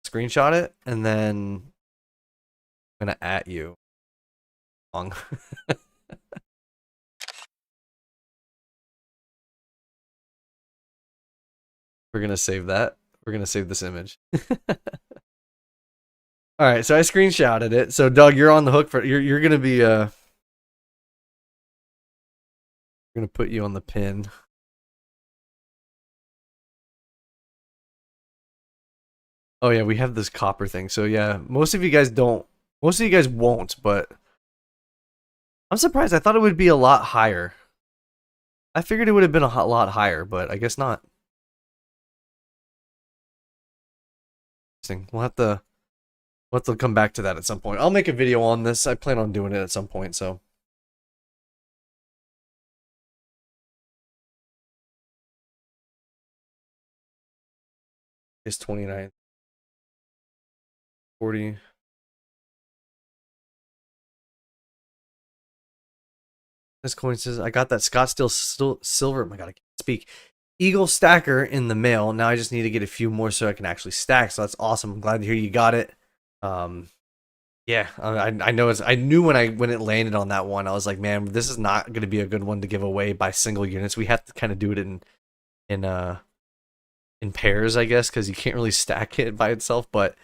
Screenshot it, and then I'm going to at you. Wrong. We're going to save that. We're going to save this image. All right, so I screenshotted it. So Doug, you're on the hook for you're going to be going to put you on the pin. Oh yeah, we have this copper thing. So yeah, most of you guys won't, but I'm surprised. I thought it would be a lot higher. I figured it would have been a lot higher, but I guess not. We'll have to come back to that at some point. I'll make a video on this. I plan on doing it at some point, so. It's 29. 40. This coin says, I got that Scottsdale silver. Oh my god, I can't speak. Eagle stacker in the mail. Now I just need to get a few more so I can actually stack. So that's awesome. I'm glad to hear you got it. Yeah, I know I knew when it landed on that one, I was like, man, this is not going to be a good one to give away by single units. We have to kind of do it in pairs, I guess, because you can't really stack it by itself. But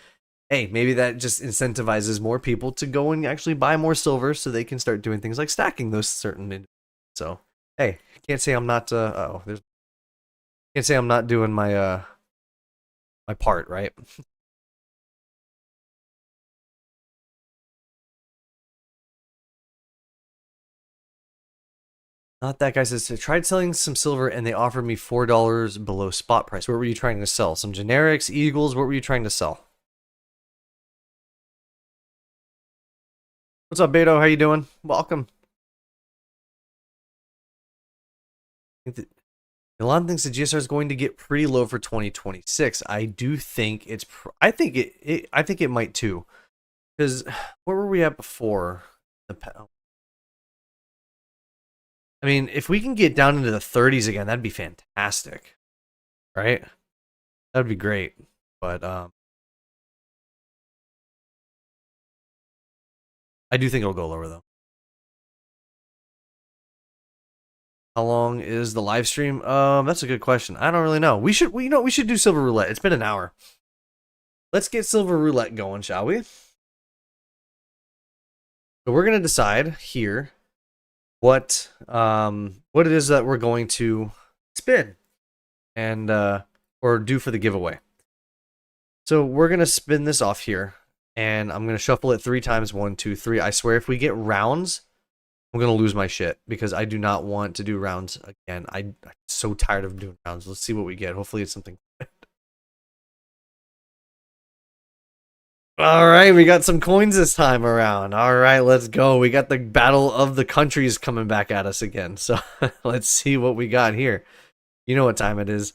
hey, maybe that just incentivizes more people to go and actually buy more silver so they can start doing things like stacking those certain. So hey, can't say I'm not. Can't say I'm not doing my my part, right? Not that guy says, I tried selling some silver and they offered me $4 below spot price. What were you trying to sell? Some generics, eagles? What were you trying to sell? What's up, Beto? How you doing? Welcome. Elon thinks the GSR is going to get pretty low for 2026. I do think it's. I think it might too. Because where were we at before? I mean, if we can get down into the 30s again, that'd be fantastic, right? That'd be great. But I do think it'll go lower though. How long is the live stream? That's a good question. I don't really know. We should do silver roulette. It's been an hour. Let's get silver roulette going, shall we? So we're gonna decide here what it is that we're going to spin and or do for the giveaway. So we're gonna spin this off here, and I'm gonna shuffle it 3 times. 1, 2, 3. I swear, if we get rounds, I'm gonna lose my shit because I do not want to do rounds again. I'm so tired of doing rounds. Let's see what we get. Hopefully, it's something. All right, we got some coins this time around. All right, let's go. We got the battle of the countries coming back at us again. So let's see what we got here. You know what time it is.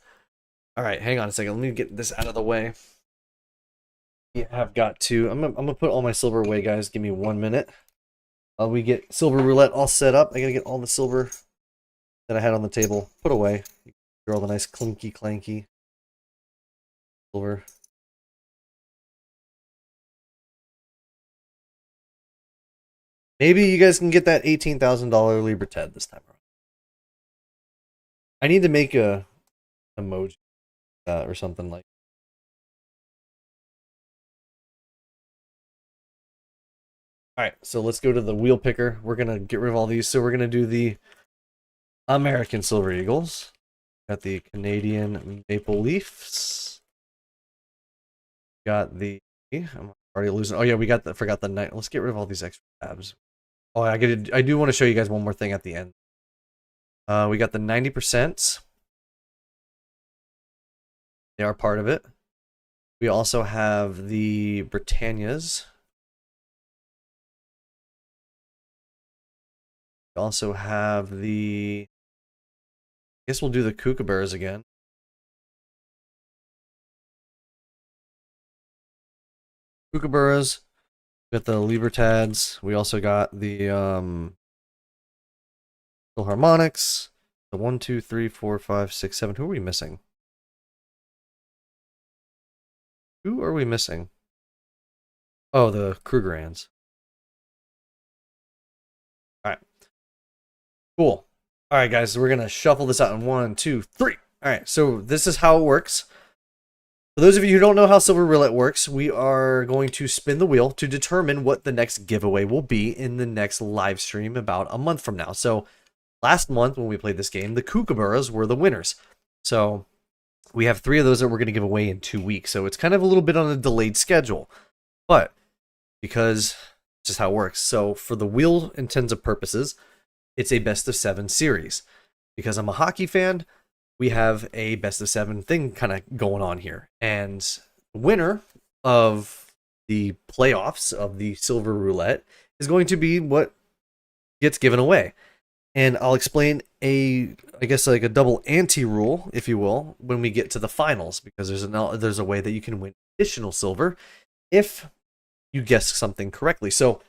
All right, hang on a second. Let me get this out of the way. Yeah, I've got to. I'm gonna put all my silver away, guys. Give me 1 minute. We get silver roulette all set up. I gotta get all the silver that I had on the table put away. All the nice clinky clanky silver. Maybe you guys can get that $18,000 Libertad this time around. I need to make a emoji or something like. All right, so let's go to the wheel picker. We're gonna get rid of all these. So we're gonna do the American Silver Eagles. Got the Canadian Maple Leafs. Got the. I'm already losing. Oh yeah, we got the. Forgot the night. Let's get rid of all these extra tabs. Oh, I do want to show you guys one more thing at the end. We got the 90%. They are part of it. We also have the Britannias. We also have the. I guess we'll do the Kookaburras again. Kookaburras. We got the Libertads. We also got the Philharmonics. The 1, 2, 3, 4, 5, 6, 7. Who are we missing? Who are we missing? Oh, the Krugerrands. All right. Cool. All right, guys. So we're gonna shuffle this out in 1, 2, 3. All right. So this is how it works. For those of you who don't know how Silver Roulette works, we are going to spin the wheel to determine what the next giveaway will be in the next live stream about a month from now. So last month when we played this game, the Kookaburras were the winners. So we have 3 of those that we're going to give away in 2 weeks. So it's kind of a little bit on a delayed schedule. But because it's just how it works. So for the wheel intents of purposes, it's a best of 7 series. Because I'm a hockey fan, we have a best of 7 thing kind of going on here. And the winner of the playoffs of the Silver Roulette is going to be what gets given away. And I'll explain I guess like a double ante rule, if you will, when we get to the finals, because there's a way that you can win additional silver if you guess something correctly. So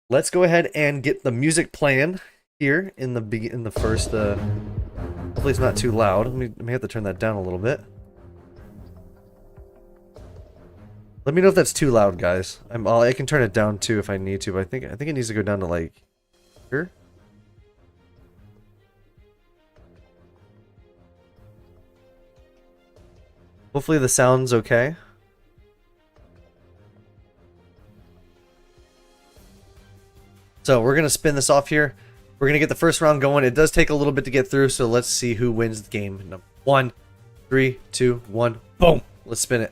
let's go ahead and get the music playing here in the first. Hopefully it's not too loud. Let me have to turn that down a little bit. Let me know if that's too loud, guys. I can turn it down too if I need to, but I think it needs to go down to like here. Hopefully the sound's okay. So we're going to spin this off here. We're going to get the first round going. It does take a little bit to get through, so let's see who wins the game. Number 1, 3, 2, 1, boom! Let's spin it.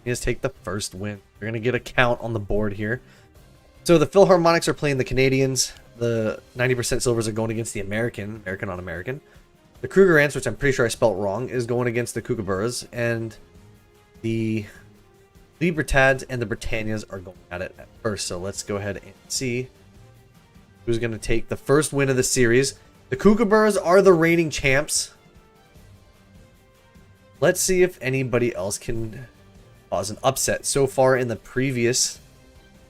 You just take the first win. You're going to get a count on the board here. So the Philharmonics are playing the Canadians. The 90% silvers are going against the American on American. The Krugerrands, which I'm pretty sure I spelt wrong, is going against the Kookaburras. And the Libertads and the Britannias are going at it at first. So let's go ahead and see who's going to take the first win of the series. The Kookaburras are the reigning champs. Let's see if anybody else can cause an upset. So far in the previous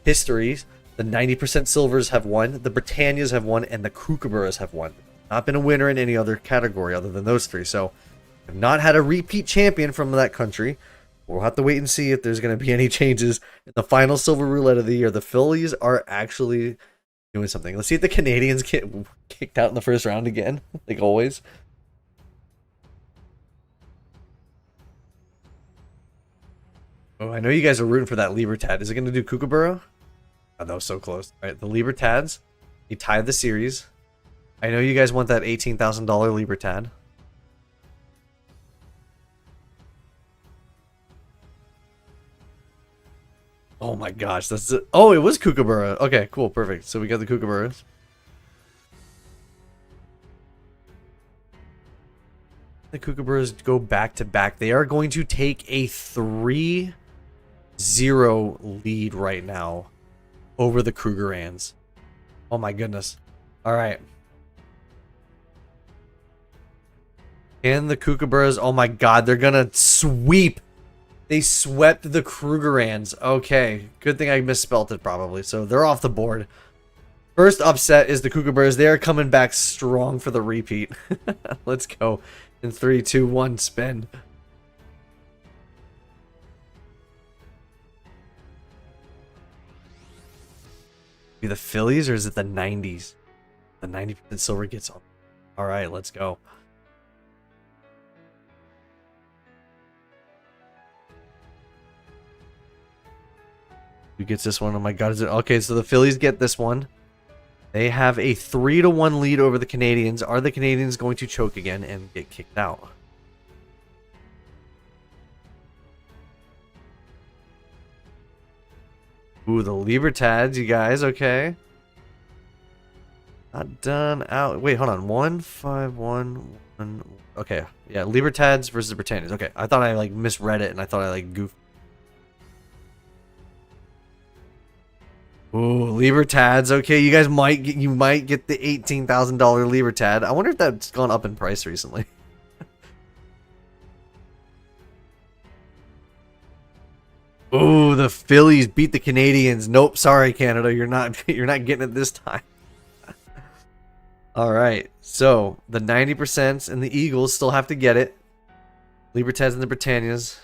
history, the 90% silvers have won, the Britannias have won, and the Kookaburras have won. Not been a winner in any other category other than those 3. So I've not had a repeat champion from that country. We'll have to wait and see if there's going to be any changes in the final Silver Roulette of the year. The Phillies are actually doing something. Let's see if the Canadians get kicked out in the first round again, like always. Oh, I know you guys are rooting for that Libertad. Is it going to do Kookaburra? Oh, that was so close. All right, the Libertads. He tied the series. I know you guys want that $18,000 Libertad. Oh my gosh, that's it. Oh, it was Kookaburra. Okay, cool, perfect. So we got the Kookaburras. The Kookaburras go back to back. They are going to take a 3-0 lead right now over the Krugerrands. Oh my goodness. All right. And the Kookaburras, oh my god, they're gonna sweep. They swept the Krugerrands. Okay, good thing I misspelled it probably. So they're off the board. First upset is the Kookaburras. They are coming back strong for the repeat. Let's go. In 3, 2, 1, spin. Be the Phillies or is it the 90s? The 90% silver gets on. All right, let's go. Who gets this one? Oh my god, is it okay? So the Phillies get this one. They have a 3-1 lead over the Canadians. Are the Canadians going to choke again and get kicked out? Ooh, the Libertads, you guys, okay. Not done out. Wait, hold on. 1-5-1-1. Okay, yeah, Libertads versus Britannias. Okay, I thought I like misread it and I thought I like goofed. Ooh, Libertads. Okay, you guys might get the $18,000 Libertad. I wonder if that's gone up in price recently. Ooh, the Phillies beat the Canadians. Nope, sorry Canada, you're not getting it this time. All right, so the 90% and the Eagles still have to get it. Libertads and the Britannias.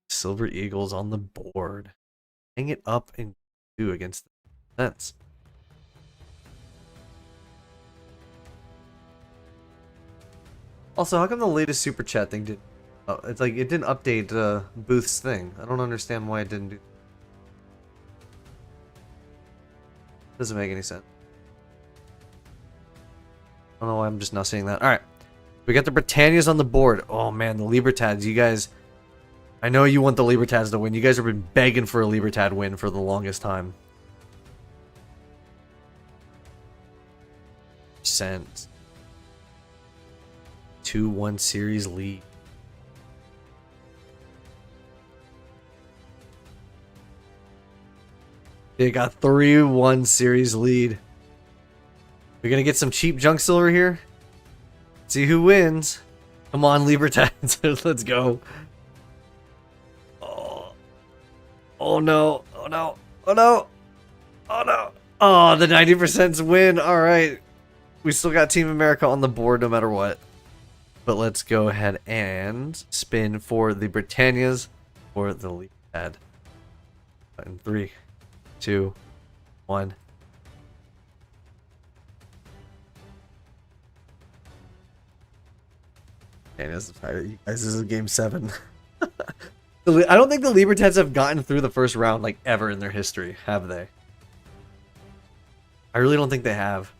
Silver Eagles on the board. Hang it up and do against the Nets. Also, how come the latest super chat thing did? Oh, it's like it didn't update Booth's thing. I don't understand why it didn't do. Doesn't make any sense. I don't know why I'm just not seeing that. All right, we got the Britannias on the board. Oh man, the Libertads, you guys. I know you want the Libertads to win. You guys have been begging for a Libertad win for the longest time. Percent. 2-1 series lead. They got 3-1 series lead. We're gonna get some cheap junk silver here. See who wins. Come on, Libertads. Let's go. Oh no. Oh no. Oh no. Oh no. Oh, the 90%'s win. All right. We still got Team America on the board no matter what. But let's go ahead and spin for the Britannias or the Libertad. In 3, 2, 1. And you guys, this is game 7. I don't think the Libertads have gotten through the first round like ever in their history, have they? I really don't think they have.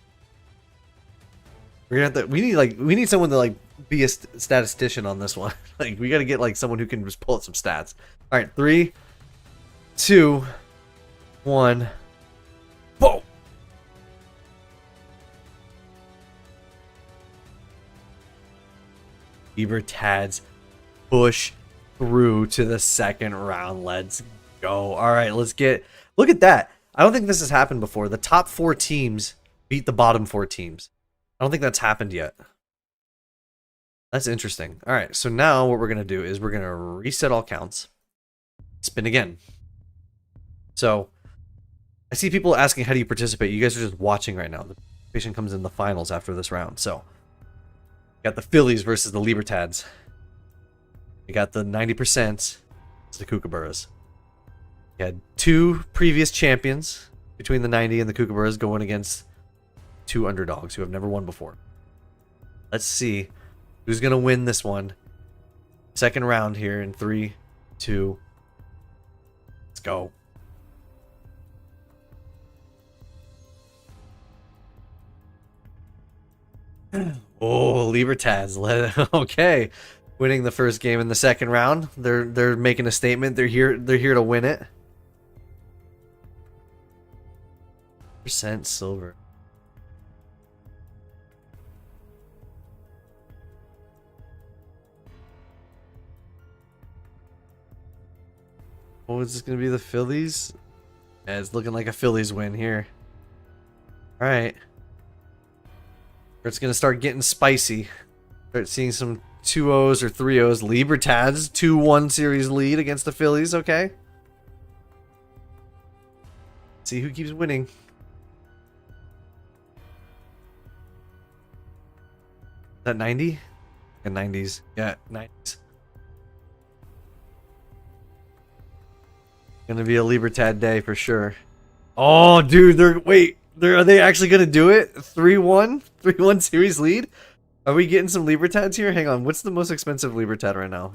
We're gonna have to. We need someone to like be a statistician on this one. Like we got to get like someone who can just pull up some stats. All right, 3, 2, 1. Whoa! Libertads push through to the second round. Let's go. All right, let's get. Look at that. I don't think this has happened before. The top 4 teams beat the bottom 4 teams. I don't think that's happened yet. That's interesting. All right, so now what we're going to do is we're going to reset all counts. Spin again. So I see people asking, how do you participate? You guys are just watching right now. The participation comes in the finals after this round. So got the Phillies versus the Libertads. We got the 90%. It's the Kookaburras. We had 2 previous champions between the 90 and the Kookaburras going against 2 underdogs who have never won before. Let's see who's going to win this one. Second round here in 3, 2. Let's go. Oh, Libertads. Okay. Winning the first game in the second round. They're making a statement. They're here to win it. Percent silver. Oh, is this gonna be the Phillies? Yeah, it's looking like a Phillies win here. Alright. It's gonna start getting spicy. Start seeing some 2-0s or 3-0s. Libertads 2-1 series lead against the Phillies. Okay. See who keeps winning. Is that 90? Yeah, 90s. Yeah, 90s. Gonna be a Libertad day for sure. Oh, dude, are they actually gonna do it? 3-1? 3-1 series lead? Are we getting some Libertads here? Hang on, what's the most expensive Libertad right now?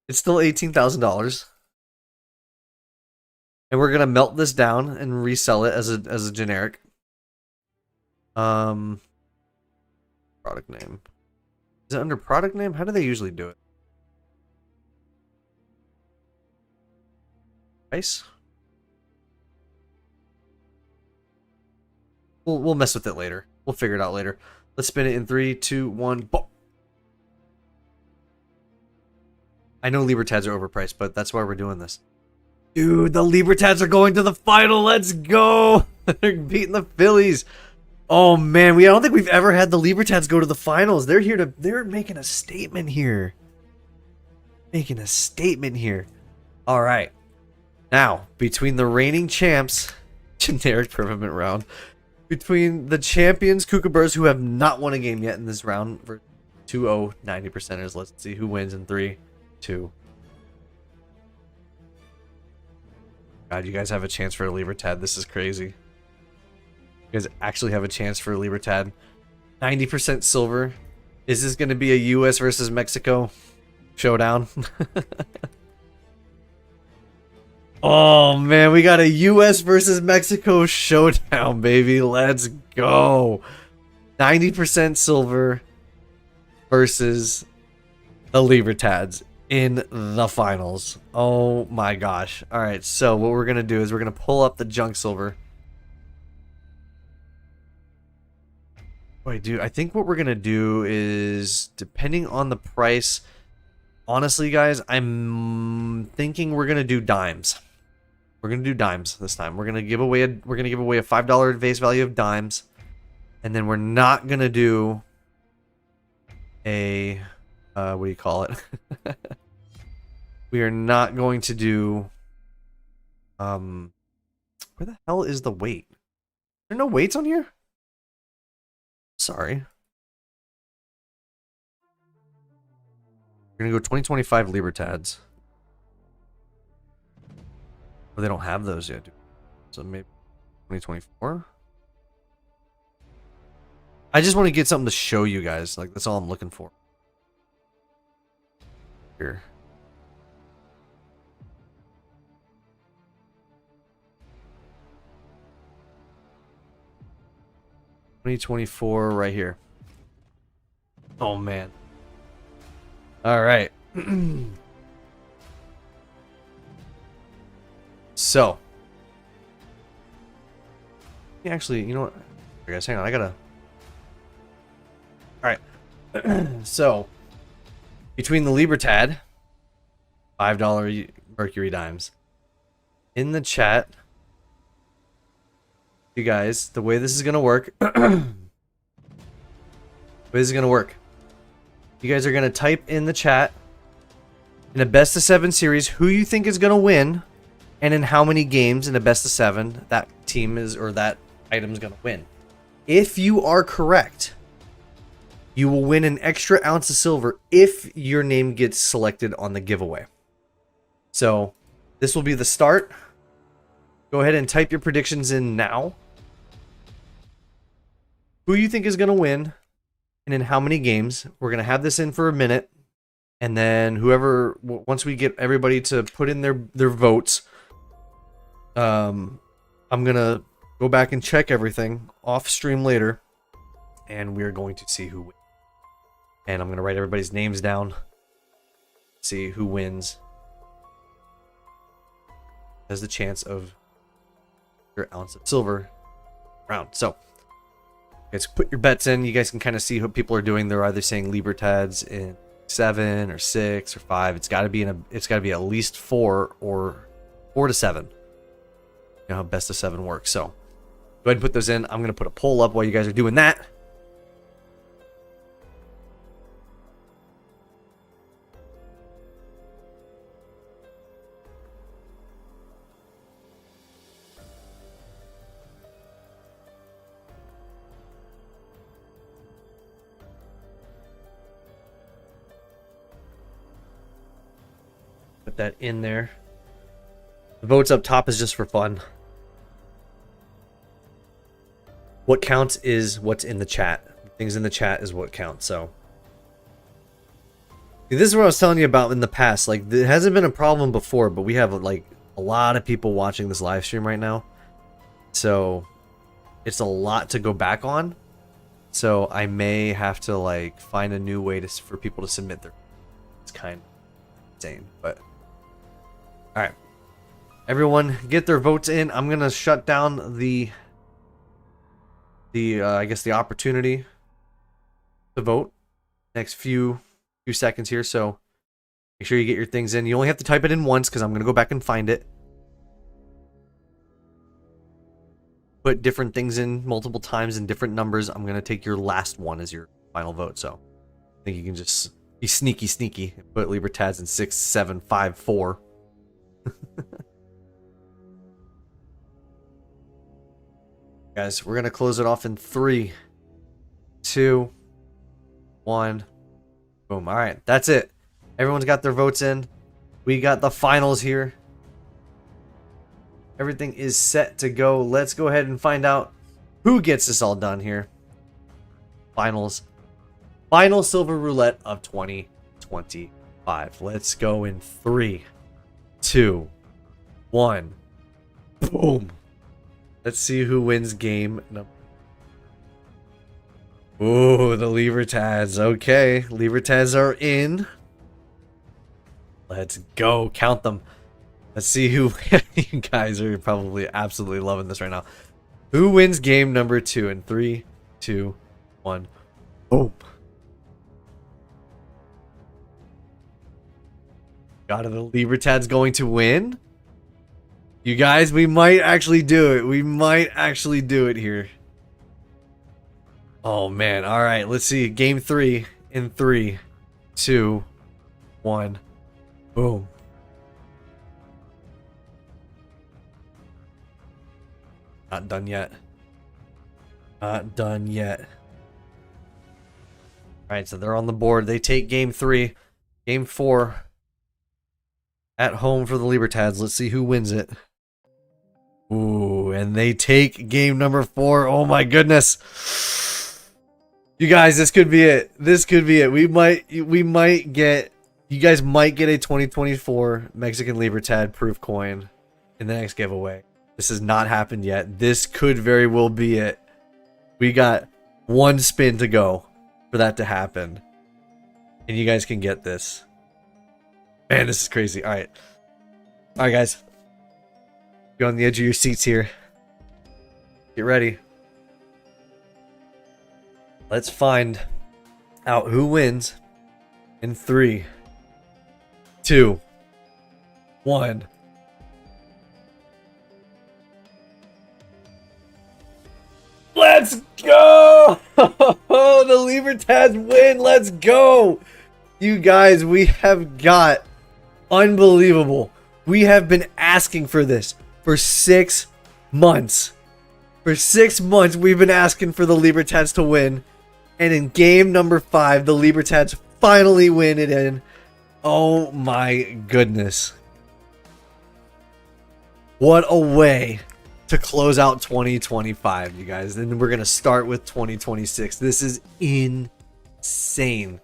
It's still $18,000. And we're gonna melt this down and resell it as a generic. Product name. Is it under product name? How do they usually do it? Price? We'll mess with it later. We'll figure it out later. Let's spin it in 3, 2, 1. Boom. I know Libertads are overpriced, but that's why we're doing this. Dude, the Libertads are going to the final. Let's go. They're beating the Phillies. Oh man, I don't think we've ever had the Libertads go to the finals. They're making a statement here. Making a statement here. All right. Now, between the reigning champs, generic firmament round, between the champions, Kookaburras, who have not won a game yet in this round, for 2-0 90%ers. Let's see who wins in 3, 2. God, you guys have a chance for a Libertad. This is crazy. You guys actually have a chance for a Libertad. 90% silver. Is this going to be a U.S. versus Mexico showdown? Oh, man. We got a U.S. versus Mexico showdown, baby. Let's go. 90% silver versus the Libertads in the finals. Oh, my gosh. All right, so what we're going to do is we're going to pull up the junk silver. Wait, dude, I think what we're going to do is, depending on the price, honestly, guys, I'm thinking we're going to do dimes. We're going to do dimes this time. We're going to give away a $5 face value of dimes. And then we're not going to do a what do you call it? We are not going to do where the hell is the weight? There are no weights on here? Sorry. We're gonna go 2025 Libertads. Oh, they don't have those yet, dude. So maybe 2024. I just want to get something to show you guys. Like, that's all I'm looking for. Here. $2024 right here. Oh man. All right. So. Actually, you know what? Hey guys, hang on. I gotta. All right. So, between the Libertad, $5 Mercury dimes, in the chat, you guys, the way this is gonna work. You guys are gonna type in the chat, in a best of 7 series, who you think is gonna win, and in how many games in a best of 7 that team is, or that item is gonna win. If you are correct, you will win an extra ounce of silver if your name gets selected on the giveaway. So this will be the start. Go ahead and type your predictions in now. Who you think is going to win and in how many games. We're going to have this in for a minute. And then whoever, once we get everybody to put in their votes, I'm going to go back and check everything off stream later. And we're going to see who wins. And I'm going to write everybody's names down. See who wins. Has the chance of your ounce of silver round. So, guys, put your bets in. You guys can kind of see what people are doing. They're either saying Libertads in 7 or 6 or 5. It's got to be at least 4 or 4 to 7. You know how best of 7 works. So, go ahead and put those in. I'm going to put a poll up while you guys are doing that. Put that in there. The votes up top is just for fun. What counts is what's in the chat. Things in the chat is what counts, so. This is what I was telling you about in the past. Like, it hasn't been a problem before, but we have, like, a lot of people watching this live stream right now. So, it's a lot to go back on. So, I may have to, like, find a new way for people to submit their... It's kind of insane, but... Alright. Everyone, get their votes in. I'm going to shut down the I guess the opportunity to vote next few seconds here, so make sure you get your things in. You only have to type it in once because I'm going to go back and find it. Put different things in multiple times in different numbers. I'm going to take your last one as your final vote, so I think you can just be sneaky and put Libertads in 6, 7, 5, 4. Guys, we're going to close it off in 3, 2, 1. Boom. All right, that's it. Everyone's got their votes in. We got the finals here. Everything is set to go. Let's go ahead and find out who gets this all done here. Finals. Final Silver Roulette of 2025. Let's go in 3, 2, 1. Boom. Let's see who wins game number. Ooh, the Libertads. Okay, Libertads are in. Let's go. Count them. Let's see who... You guys are probably absolutely loving this right now. Who wins game number 2 in 3, 2, 1. Boom. God, are the Libertads going to win? You guys, we might actually do it. We might actually do it here. Oh, man. All right, let's see. Game 3 in 3, 2, 1. Boom. Not done yet. Not done yet. All right, so they're on the board. They take game 3. Game 4. At home for the Libertads. Let's see who wins it. Ooh, and they take game number 4. Oh my goodness. You guys, this could be it. This could be it. We might get... You guys might get a 2024 Mexican Libertad proof coin in the next giveaway. This has not happened yet. This could very well be it. We got one spin to go for that to happen. And you guys can get this. Man, this is crazy. Alright. Alright, guys. You're on the edge of your seats here. Get ready. Let's find out who wins in 3, 2, 1. Let's go! The Libertads win. Let's go! You guys, we have got unbelievable. We have been asking for this for 6 months. For 6 months, we've been asking for the Libertads to win. And in game number 5, the Libertads finally win it in. Oh my goodness. What a way to close out 2025, you guys. And we're going to start with 2026. This is insane.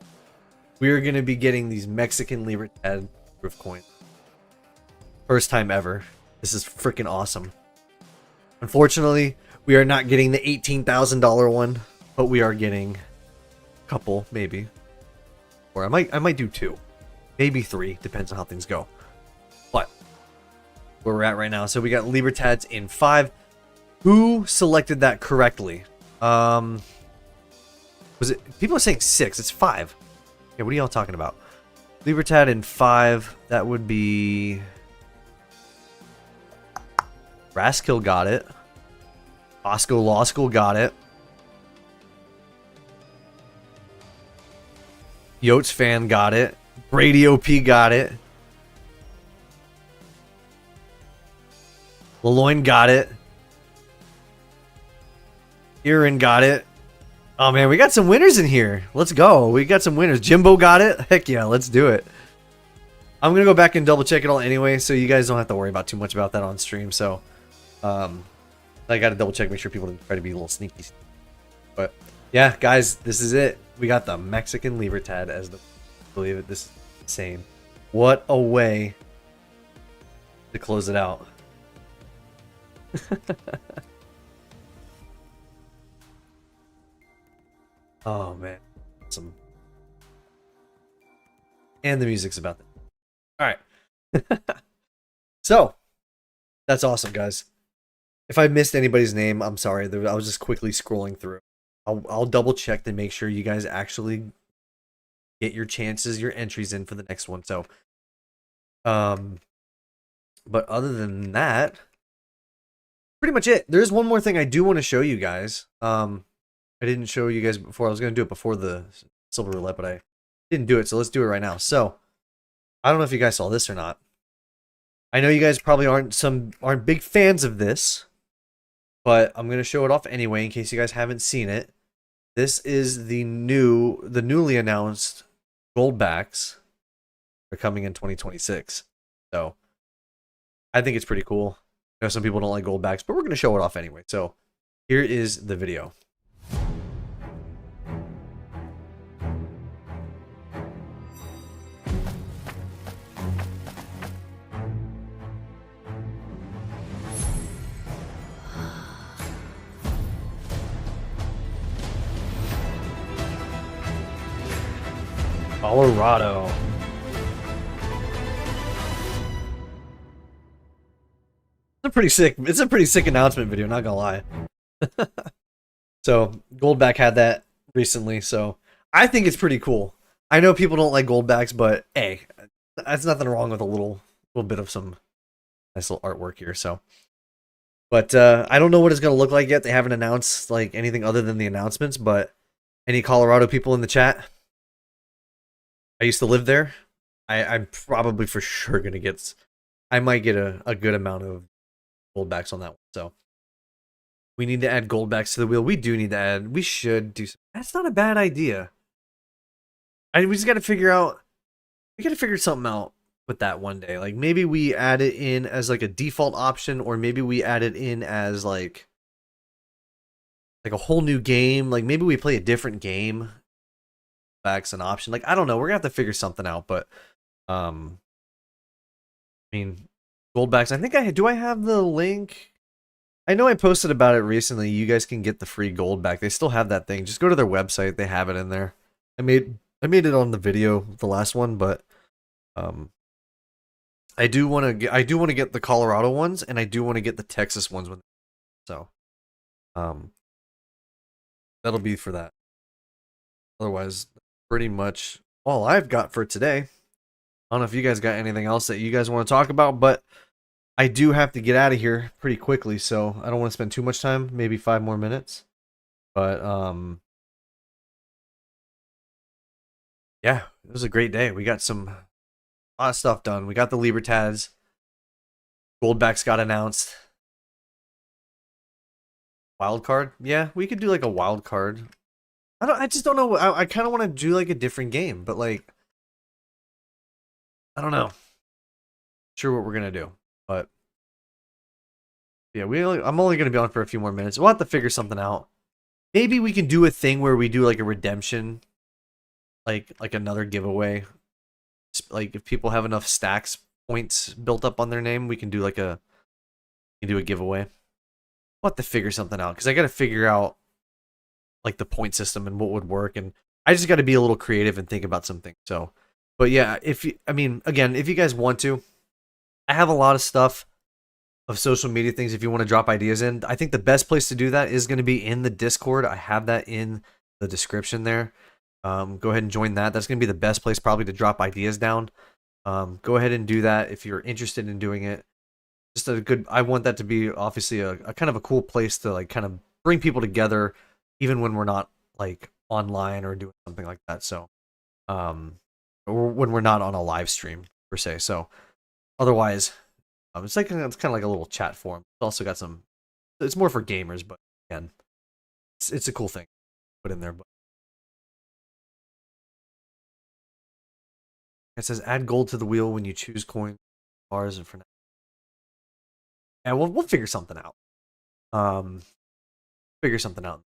We are going to be getting these Mexican Libertad proof coins. First time ever. This is freaking awesome. Unfortunately, we are not getting the $18,000 one, but we are getting a couple, maybe. Or I might do 2. Maybe 3, depends on how things go. But where we're at right now. So we got Libertads in 5. Who selected that correctly? Was it... People are saying 6. It's 5. Yeah, what are y'all talking about? Libertad in 5. That would be... Raskill got it. Bosco Law School got it. Yotes Fan got it. Brady OP got it. Leloin got it. Aaron got it. Oh man, we got some winners in here. Let's go. We got some winners. Jimbo got it. Heck yeah, let's do it. I'm gonna go back and double check it all anyway, so you guys don't have to worry about too much about that on stream. So, I gotta double check, make sure people don't try to be a little sneaky. But yeah, guys, this is it. We got the Mexican Libertad as the, believe it. This is insane. What a way to close it out. Oh man, awesome. And the music's about that. All right. So that's awesome, guys. If I missed anybody's name, I'm sorry. I was just quickly scrolling through. I'll double check to make sure you guys actually get your chances, your entries in for the next one. So, but other than that, pretty much it. There's one more thing I do want to show you guys. I didn't show you guys before. I was going to do it before the Silver Roulette, but I didn't do it. So let's do it right now. So I don't know if you guys saw this or not. I know you guys probably aren't big fans of this, but I'm going to show it off anyway in case you guys haven't seen it. This is the newly announced gold backs are coming in 2026. So I think it's pretty cool. I know some people don't like gold backs, but we're going to show it off anyway. So here is the video. Colorado. It's a pretty sick announcement video, not gonna lie. So Goldback had that recently, so I think it's pretty cool. I know people don't like Goldbacks, but hey, that's nothing wrong with a little bit of some nice little artwork here. So, but I don't know what it's gonna look like yet. They haven't announced like anything other than the announcements. But any Colorado people in the chat? I used to live there. I'm probably for sure gonna get. I might get a good amount of Goldbacks on that one. So we need to add Goldbacks to the wheel. We do need to add. We should do. That's not a bad idea. We just got to figure out. We got to figure something out with that one day. Like maybe we add it in as like a default option, or maybe we add it in as like a whole new game. Like maybe we play a different game. Backs an option. Like I don't know. We're gonna have to figure something out. But I mean, Goldbacks. I think I have the link. I know I posted about it recently. You guys can get the free gold back. They still have that thing. Just go to their website. They have it in there. I made it on the video, the last one, but I do want to get the Colorado ones, and I do want to get the Texas ones so that'll be for that. Otherwise, pretty much all I've got for today. I don't know if you guys got anything else that you guys want to talk about, but I do have to get out of here pretty quickly, so I don't want to spend too much time, maybe 5 more minutes. But yeah, it was a great day. We got some lot of stuff done. We got the Libertads. Goldbacks got announced. Wild card? Yeah, we could do like a wild card. I just don't know. I kind of want to do like a different game, but like I don't know. Sure what we're gonna do. But yeah, I'm only gonna be on for a few more minutes. We'll have to figure something out. Maybe we can do a thing where we do like a redemption, like another giveaway. Like if people have enough stacks points built up on their name, we can do like a giveaway. We'll have to figure something out because I got to figure out like the point system and what would work, and I just got to be a little creative and think about something. So, but yeah, if you guys want to, I have a lot of stuff of social media things if you want to drop ideas in. I think the best place to do that is going to be in the Discord. I have that in the description there. Go ahead and join that. That's going to be the best place probably to drop ideas down. Go ahead and do that if you're interested in doing it. Just I want that to be obviously a kind of a cool place to like kind of bring people together even when we're not like online or doing something like that. So, or when we're not on a live stream per se. So otherwise, it's kind of like a little chat forum. It's also got some, it's more for gamers, but again, it's a cool thing to put in there. But It says add gold to the wheel when you choose coins, bars, and for now. Yeah, we'll figure something out. Figure something out.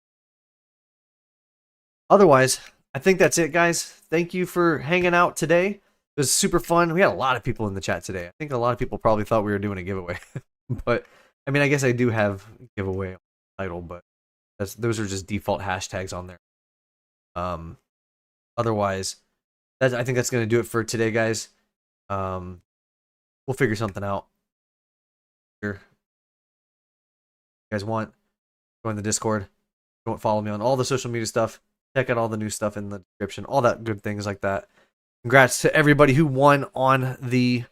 Otherwise, I think that's it, guys. Thank you for hanging out today. It was super fun. We had a lot of people in the chat today. I think a lot of people probably thought we were doing a giveaway. But, I mean, I guess I do have giveaway title, but those are just default hashtags on there. Otherwise, I think that's going to do it for today, guys. We'll figure something out. Here. You guys want, join the Discord. You want, follow me on all the social media stuff. Check out all the new stuff in the description. All that good things like that. Congrats to everybody who won on the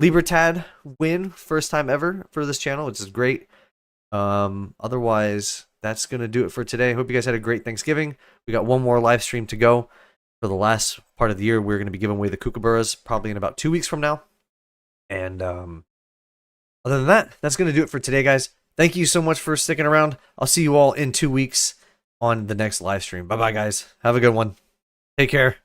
Libertad win. First time ever for this channel, which is great. Otherwise, that's going to do it for today. Hope you guys had a great Thanksgiving. We got one more live stream to go. For the last part of the year, we're going to be giving away the kookaburras probably in about 2 weeks from now. And other than that, that's going to do it for today, guys. Thank you so much for sticking around. I'll see you all in 2 weeks on the next live stream. Bye-bye, guys. Have a good one. Take care.